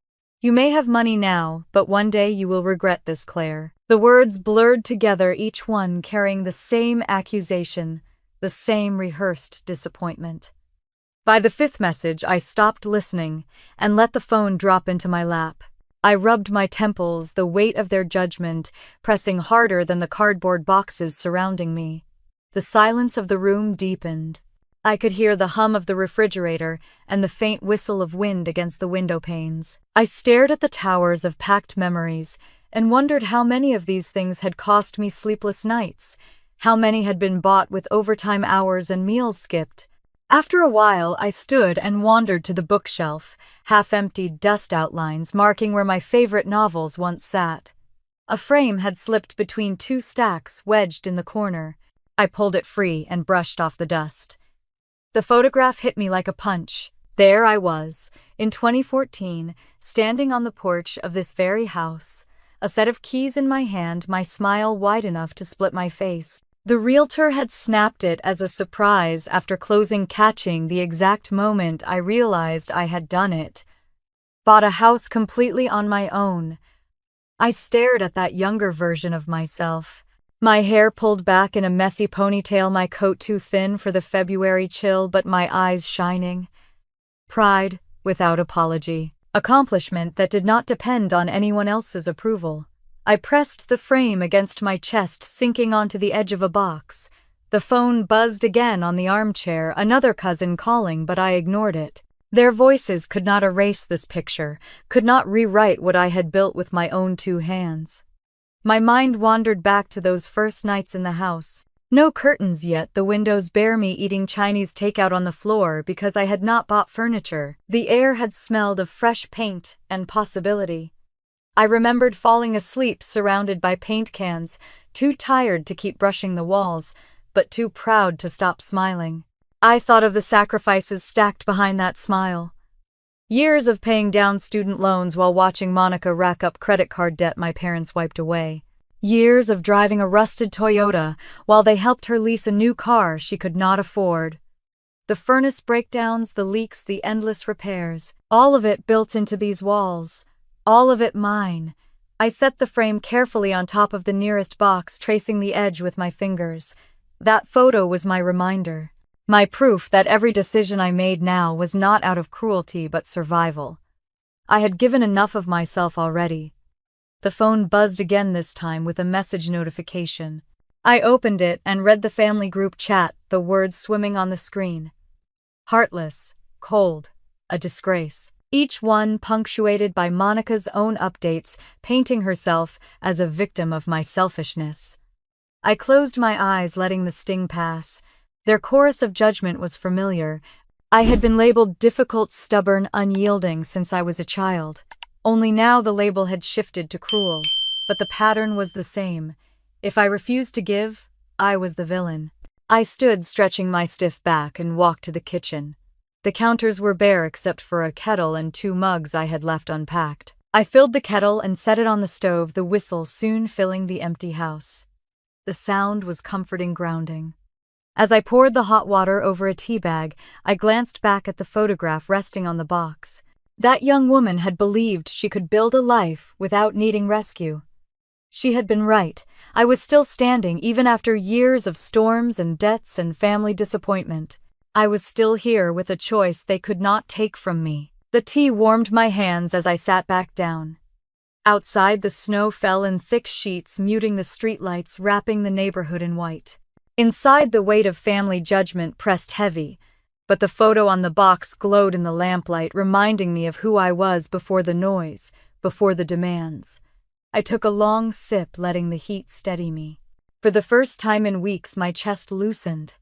You may have money now, but one day you will regret this, Claire." The words blurred together, each one carrying the same accusation, the same rehearsed disappointment. By the 5th message, I stopped listening and let the phone drop into my lap. I rubbed my temples, the weight of their judgment pressing harder than the cardboard boxes surrounding me. The silence of the room deepened. I could hear the hum of the refrigerator and the faint whistle of wind against the window panes. I stared at the towers of packed memories and wondered how many of these things had cost me sleepless nights, how many had been bought with overtime hours and meals skipped. After a while, I stood and wandered to the bookshelf, half-emptied dust outlines marking where my favorite novels once sat. A frame had slipped between 2 stacks wedged in the corner. I pulled it free and brushed off the dust. The photograph hit me like a punch. There I was, in 2014, standing on the porch of this very house, a set of keys in my hand, my smile wide enough to split my face. The realtor had snapped it as a surprise after closing, catching the exact moment I realized I had done it. Bought a house completely on my own. I stared at that younger version of myself. My hair pulled back in a messy ponytail, my coat too thin for the February chill, but my eyes shining. Pride without apology. Accomplishment that did not depend on anyone else's approval. I pressed the frame against my chest, sinking onto the edge of a box. The phone buzzed again on the armchair, another cousin calling, but I ignored it. Their voices could not erase this picture, could not rewrite what I had built with my own 2 hands. My mind wandered back to those first nights in the house. No curtains yet, the windows bare, me eating Chinese takeout on the floor because I had not bought furniture. The air had smelled of fresh paint and possibility. I remembered falling asleep surrounded by paint cans, too tired to keep brushing the walls, but too proud to stop smiling. I thought of the sacrifices stacked behind that smile. Years of paying down student loans while watching Monica rack up credit card debt my parents wiped away. Years of driving a rusted Toyota while they helped her lease a new car she could not afford. The furnace breakdowns, the leaks, the endless repairs, all of it built into these walls. All of it mine. I set the frame carefully on top of the nearest box, tracing the edge with my fingers. That photo was my reminder. My proof that every decision I made now was not out of cruelty but survival. I had given enough of myself already. The phone buzzed again, this time with a message notification. I opened it and read the family group chat, the words swimming on the screen. Heartless, cold, a disgrace. Each one punctuated by Monica's own updates, painting herself as a victim of my selfishness. I closed my eyes, letting the sting pass. Their chorus of judgment was familiar. I had been labeled difficult, stubborn, unyielding since I was a child. Only now the label had shifted to cruel, but the pattern was the same. If I refused to give, I was the villain. I stood, stretching my stiff back, and walked to the kitchen. The counters were bare except for a kettle and 2 mugs I had left unpacked. I filled the kettle and set it on the stove, the whistle soon filling the empty house. The sound was comforting, grounding. As I poured the hot water over a tea bag, I glanced back at the photograph resting on the box. That young woman had believed she could build a life without needing rescue. She had been right. I was still standing, even after years of storms and debts and family disappointment. I was still here with a choice they could not take from me. The tea warmed my hands as I sat back down. Outside, the snow fell in thick sheets, muting the streetlights, wrapping the neighborhood in white. Inside, the weight of family judgment pressed heavy, but the photo on the box glowed in the lamplight, reminding me of who I was before the noise, before the demands. I took a long sip, letting the heat steady me. For the first time in weeks, my chest loosened.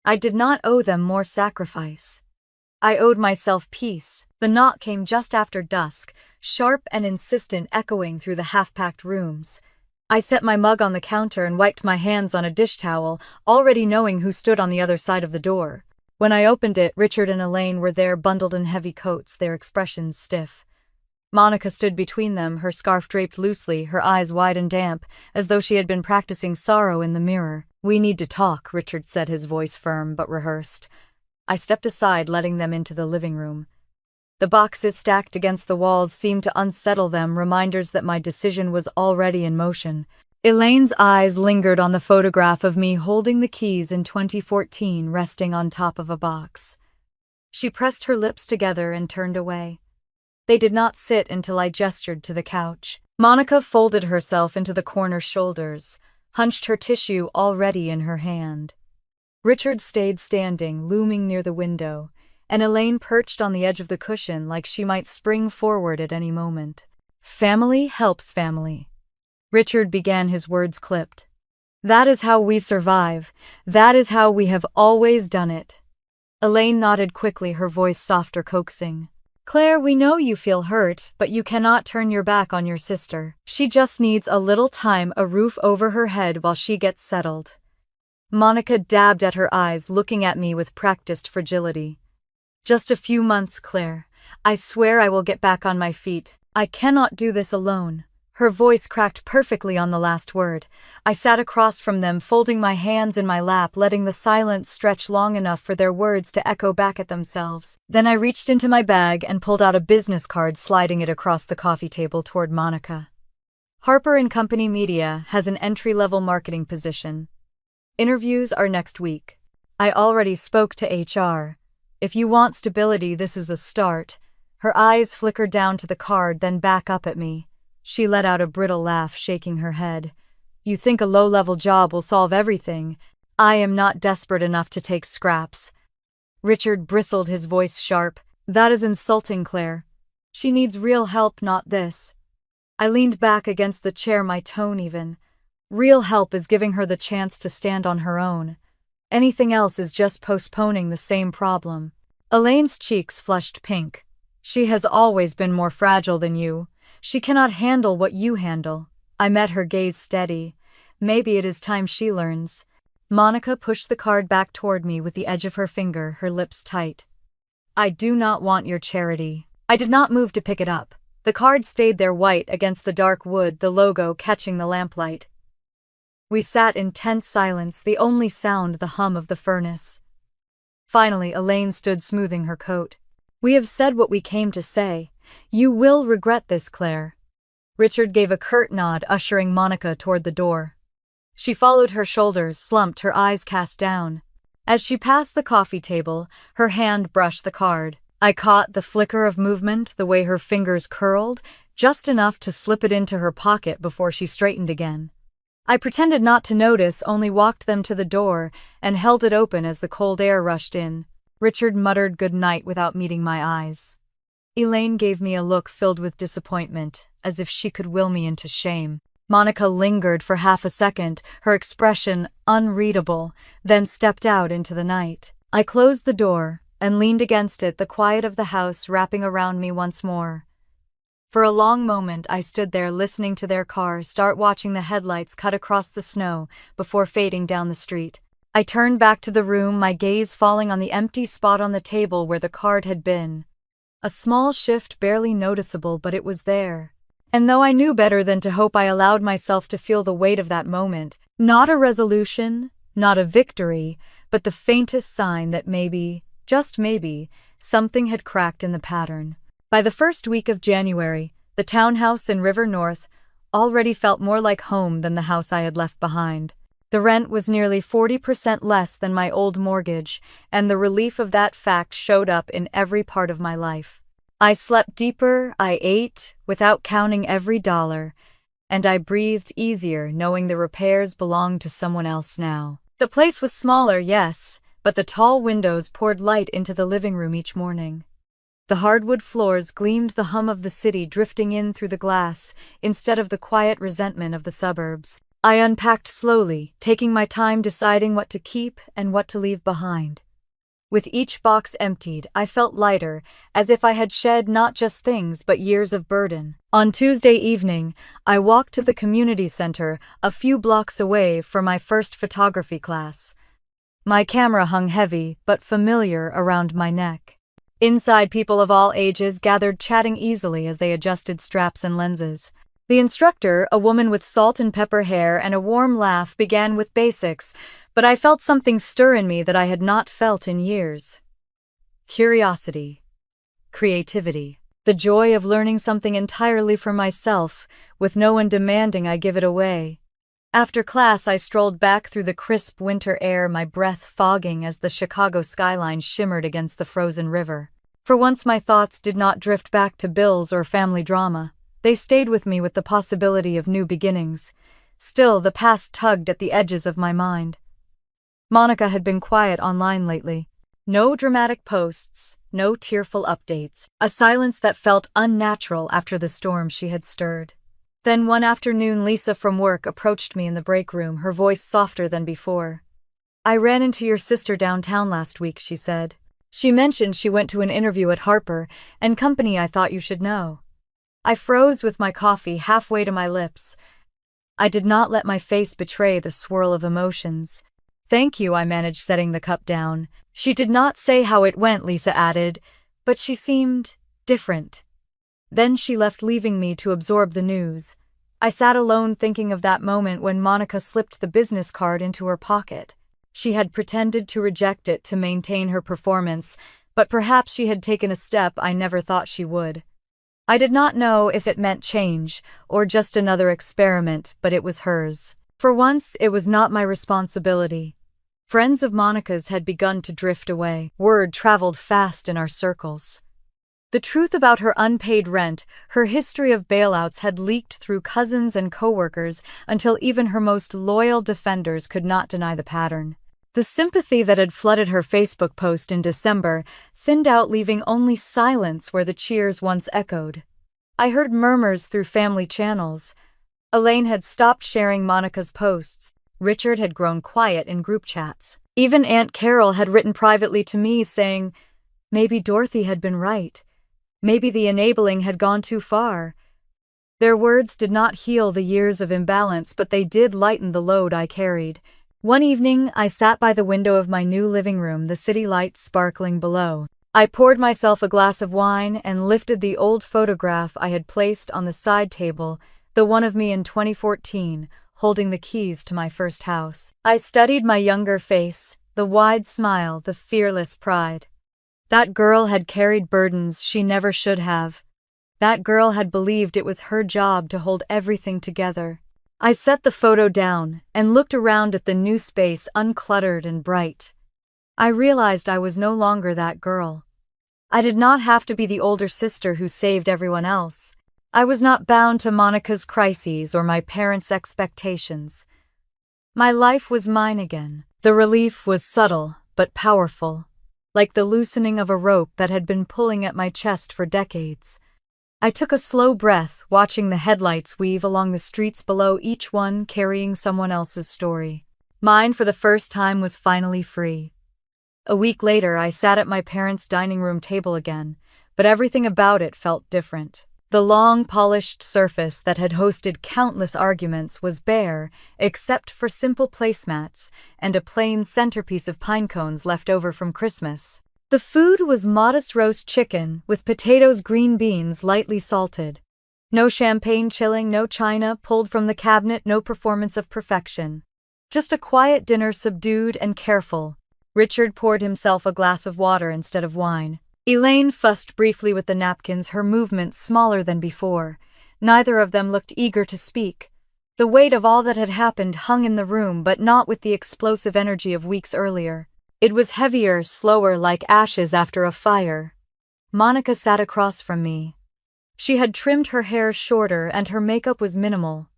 I did not owe them more sacrifice. I owed myself peace. The knock came just after dusk, sharp and insistent, echoing through the half-packed rooms. I set my mug on the counter and wiped my hands on a dish towel, already knowing who stood on the other side of the door. When I opened it, Richard and Elaine were there, bundled in heavy coats, their expressions stiff. Monica stood between them, her scarf draped loosely, her eyes wide and damp, as though she had been practicing sorrow in the mirror. "We need to talk," Richard said, his voice firm but rehearsed. I stepped aside, letting them into the living room. The boxes stacked against the walls seemed to unsettle them, reminders that my decision was already in motion. Elaine's eyes lingered on the photograph of me holding the keys in 2014 resting on top of a box. She pressed her lips together and turned away. They did not sit until I gestured to the couch. Monica folded herself into the corner shoulders, hunched her tissue already in her hand. Richard stayed standing, looming near the window, and Elaine perched on the edge of the cushion like she might spring forward at any moment. "Family helps family." Richard began, his words clipped. "That is how we survive. That is how we have always done it." Elaine nodded quickly, her voice softer, coaxing. "Claire, we know you feel hurt, but you cannot turn your back on your sister. She just needs a little time, a roof over her head while she gets settled." Monica dabbed at her eyes, looking at me with practiced fragility. "Just a few months, Claire. I swear I will get back on my feet. I cannot do this alone." Her voice cracked perfectly on the last word. I sat across from them, folding my hands in my lap, letting the silence stretch long enough for their words to echo back at themselves. Then I reached into my bag and pulled out a business card, sliding it across the coffee table toward Monica. "Harper & Company Media has an entry-level marketing position. Interviews are next week. I already spoke to HR. If you want stability, this is a start." Her eyes flickered down to the card, then back up at me. She let out a brittle laugh, shaking her head. "You think a low-level job will solve everything? I am not desperate enough to take scraps." Richard bristled, his voice sharp. "That is insulting, Claire. She needs real help, not this." I leaned back against the chair, my tone even. Real help is giving her the chance to stand on her own. Anything else is just postponing the same problem. Elaine's cheeks flushed pink. "She has always been more fragile than you. She cannot handle what you handle." I met her gaze steady. Maybe it is time she learns. Monica pushed the card back toward me with the edge of her finger, her lips tight. "I do not want your charity." I did not move to pick it up. The card stayed there, white against the dark wood, the logo catching the lamplight. We sat in tense silence, the only sound the hum of the furnace. Finally, Elaine stood, smoothing her coat. "We have said what we came to say. You will regret this, Claire." Richard gave a curt nod, ushering Monica toward the door. She followed, her shoulders slumped, her eyes cast down. As she passed the coffee table, her hand brushed the card. I caught the flicker of movement, the way her fingers curled, just enough to slip it into her pocket before she straightened again. I pretended not to notice, only walked them to the door and held it open as the cold air rushed in. Richard muttered good night without meeting my eyes. Elaine gave me a look filled with disappointment, as if she could will me into shame. Monica lingered for half a second, her expression unreadable, then stepped out into the night. I closed the door and leaned against it, the quiet of the house wrapping around me once more. For a long moment I stood there listening to their car start, watching the headlights cut across the snow before fading down the street. I turned back to the room, my gaze falling on the empty spot on the table where the card had been. A small shift, barely noticeable, but it was there. And though I knew better than to hope, I allowed myself to feel the weight of that moment. Not a resolution, not a victory, but the faintest sign that maybe, just maybe, something had cracked in the pattern. By the first week of January, the townhouse in River North already felt more like home than the house I had left behind. The rent was nearly 40% less than my old mortgage, and the relief of that fact showed up in every part of my life. I slept deeper, I ate, without counting every dollar, and I breathed easier knowing the repairs belonged to someone else now. The place was smaller, yes, but the tall windows poured light into the living room each morning. The hardwood floors gleamed, the hum of the city drifting in through the glass, instead of the quiet resentment of the suburbs. I unpacked slowly, taking my time deciding what to keep and what to leave behind. With each box emptied, I felt lighter, as if I had shed not just things but years of burden. On Tuesday evening, I walked to the community center a few blocks away for my first photography class. My camera hung heavy but familiar around my neck. Inside, people of all ages gathered, chatting easily as they adjusted straps and lenses. The instructor, a woman with salt and pepper hair and a warm laugh, began with basics, but I felt something stir in me that I had not felt in years. Curiosity. Creativity. The joy of learning something entirely for myself, with no one demanding I give it away. After class, I strolled back through the crisp winter air, my breath fogging as the Chicago skyline shimmered against the frozen river. For once, my thoughts did not drift back to bills or family drama. They stayed with me with the possibility of new beginnings. Still, the past tugged at the edges of my mind. Monica had been quiet online lately. No dramatic posts, no tearful updates, a silence that felt unnatural after the storm she had stirred. Then one afternoon, Lisa from work approached me in the break room, her voice softer than before. "I ran into your sister downtown last week," she said. "She mentioned she went to an interview at Harper and Company. I thought you should know." I froze with my coffee halfway to my lips. I did not let my face betray the swirl of emotions. "Thank you," I managed, setting the cup down. "She did not say how it went," Lisa added, "but she seemed different." Then she left, leaving me to absorb the news. I sat alone thinking of that moment when Monica slipped the business card into her pocket. She had pretended to reject it to maintain her performance, but perhaps she had taken a step I never thought she would. I did not know if it meant change or just another experiment, but it was hers. For once, it was not my responsibility. Friends of Monica's had begun to drift away. Word traveled fast in our circles. The truth about her unpaid rent, her history of bailouts, had leaked through cousins and coworkers until even her most loyal defenders could not deny the pattern. The sympathy that had flooded her Facebook post in December thinned out, leaving only silence where the cheers once echoed. I heard murmurs through family channels. Elaine had stopped sharing Monica's posts. Richard had grown quiet in group chats. Even Aunt Carol had written privately to me saying, maybe Dorothy had been right. Maybe the enabling had gone too far. Their words did not heal the years of imbalance, but they did lighten the load I carried. One evening, I sat by the window of my new living room, the city lights sparkling below. I poured myself a glass of wine and lifted the old photograph I had placed on the side table, the one of me in 2014, holding the keys to my first house. I studied my younger face, the wide smile, the fearless pride. That girl had carried burdens she never should have. That girl had believed it was her job to hold everything together. I set the photo down and looked around at the new space, uncluttered and bright. I realized I was no longer that girl. I did not have to be the older sister who saved everyone else. I was not bound to Monica's crises or my parents' expectations. My life was mine again. The relief was subtle, but powerful, like the loosening of a rope that had been pulling at my chest for decades. I took a slow breath, watching the headlights weave along the streets below, each one carrying someone else's story. Mine, for the first time, was finally free. A week later, I sat at my parents' dining room table again, but everything about it felt different. The long, polished surface that had hosted countless arguments was bare, except for simple placemats and a plain centerpiece of pine cones left over from Christmas. The food was modest roast chicken, with potatoes, green beans, lightly salted. No champagne chilling, no china pulled from the cabinet, no performance of perfection. Just a quiet dinner, subdued and careful. Richard poured himself a glass of water instead of wine. Elaine fussed briefly with the napkins, her movements smaller than before. Neither of them looked eager to speak. The weight of all that had happened hung in the room, but not with the explosive energy of weeks earlier. It was heavier, slower, like ashes after a fire. Monica sat across from me. She had trimmed her hair shorter and her makeup was minimal.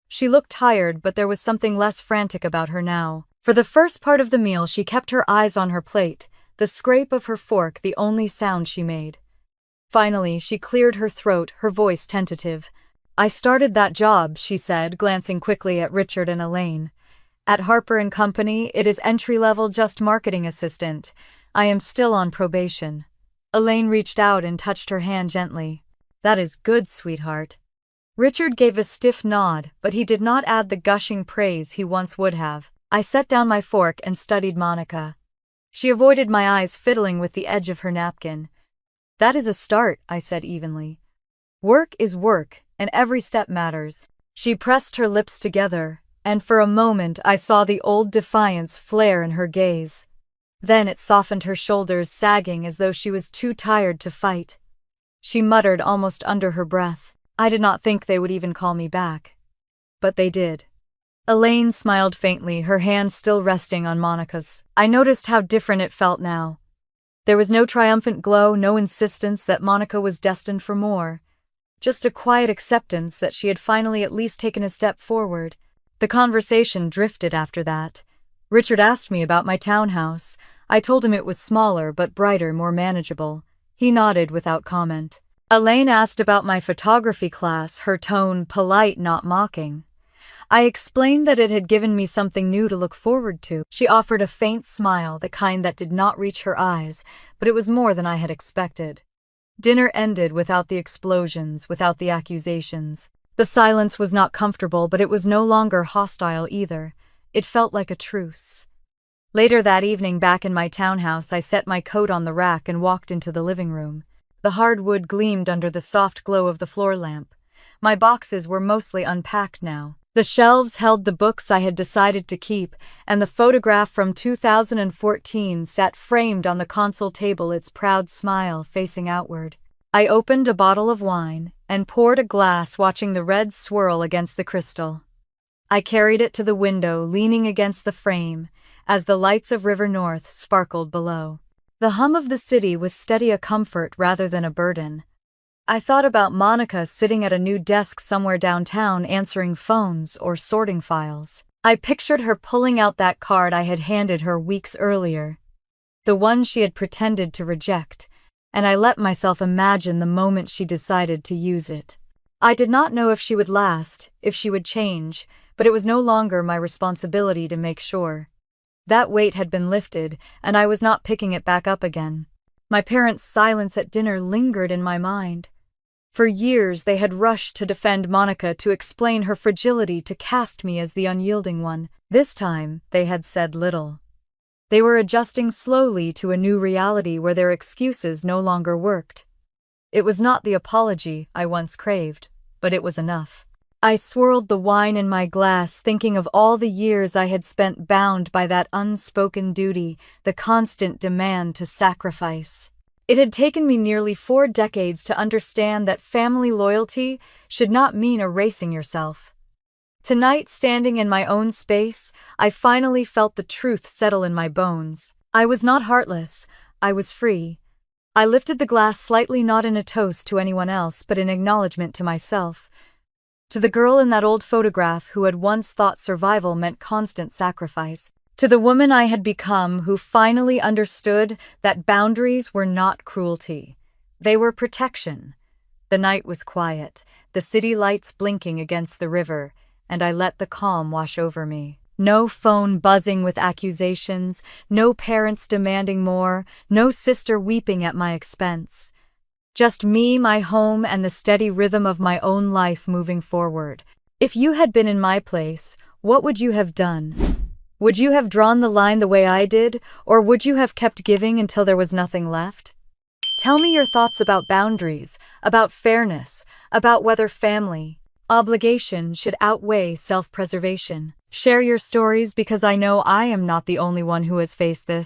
She looked tired, but there was something less frantic about her now. For the first part of the meal, she kept her eyes on her plate, the scrape of her fork the only sound she made. Finally, she cleared her throat, her voice tentative. "I started that job," she said, glancing quickly at Richard and Elaine. "At Harper & Company, it is entry-level, just marketing assistant. I am still on probation." Elaine reached out and touched her hand gently. "That is good, sweetheart." Richard gave a stiff nod, but he did not add the gushing praise he once would have. I set down my fork and studied Monica. She avoided my eyes, fiddling with the edge of her napkin. "That is a start," I said evenly. "Work is work, and every step matters." She pressed her lips together, and for a moment I saw the old defiance flare in her gaze. Then it softened, her shoulders sagging as though she was too tired to fight. She muttered almost under her breath, "I did not think they would even call me back." But they did. Elaine smiled faintly, her hand still resting on Monica's. I noticed how different it felt now. There was no triumphant glow, no insistence that Monica was destined for more. Just a quiet acceptance that she had finally at least taken a step forward. The conversation drifted after that. Richard asked me about my townhouse. I told him it was smaller but brighter, more manageable. He nodded without comment. Elaine asked about my photography class, her tone polite, not mocking. I explained that it had given me something new to look forward to. She offered a faint smile, the kind that did not reach her eyes, but it was more than I had expected. Dinner ended without the explosions, without the accusations. The silence was not comfortable, but it was no longer hostile either. It felt like a truce. Later that evening, back in my townhouse, I set my coat on the rack and walked into the living room. The hardwood gleamed under the soft glow of the floor lamp. My boxes were mostly unpacked now. The shelves held the books I had decided to keep, and the photograph from 2014 sat framed on the console table, its proud smile facing outward. I opened a bottle of wine and poured a glass, watching the red swirl against the crystal. I carried it to the window, leaning against the frame, as the lights of River North sparkled below. The hum of the city was steady, a comfort rather than a burden. I thought about Monica sitting at a new desk somewhere downtown, answering phones or sorting files. I pictured her pulling out that card I had handed her weeks earlier, the one she had pretended to reject, and I let myself imagine the moment she decided to use it. I did not know if she would last, if she would change, but it was no longer my responsibility to make sure. That weight had been lifted, and I was not picking it back up again. My parents' silence at dinner lingered in my mind. For years they had rushed to defend Monica, to explain her fragility, to cast me as the unyielding one. This time, they had said little. They were adjusting slowly to a new reality where their excuses no longer worked. It was not the apology I once craved, but it was enough. I swirled the wine in my glass, thinking of all the years I had spent bound by that unspoken duty, the constant demand to sacrifice. It had taken me nearly 4 decades to understand that family loyalty should not mean erasing yourself. Tonight, standing in my own space, I finally felt the truth settle in my bones. I was not heartless, I was free. I lifted the glass slightly, not in a toast to anyone else, but in acknowledgement to myself. To the girl in that old photograph who had once thought survival meant constant sacrifice. To the woman I had become who finally understood that boundaries were not cruelty. They were protection. The night was quiet, the city lights blinking against the river, and I let the calm wash over me. No phone buzzing with accusations, no parents demanding more, no sister weeping at my expense. Just me, my home, and the steady rhythm of my own life moving forward. If you had been in my place, what would you have done? Would you have drawn the line the way I did, or would you have kept giving until there was nothing left? Tell me your thoughts about boundaries, about fairness, about whether family obligation should outweigh self-preservation. Share your stories because I know I am not the only one who has faced this.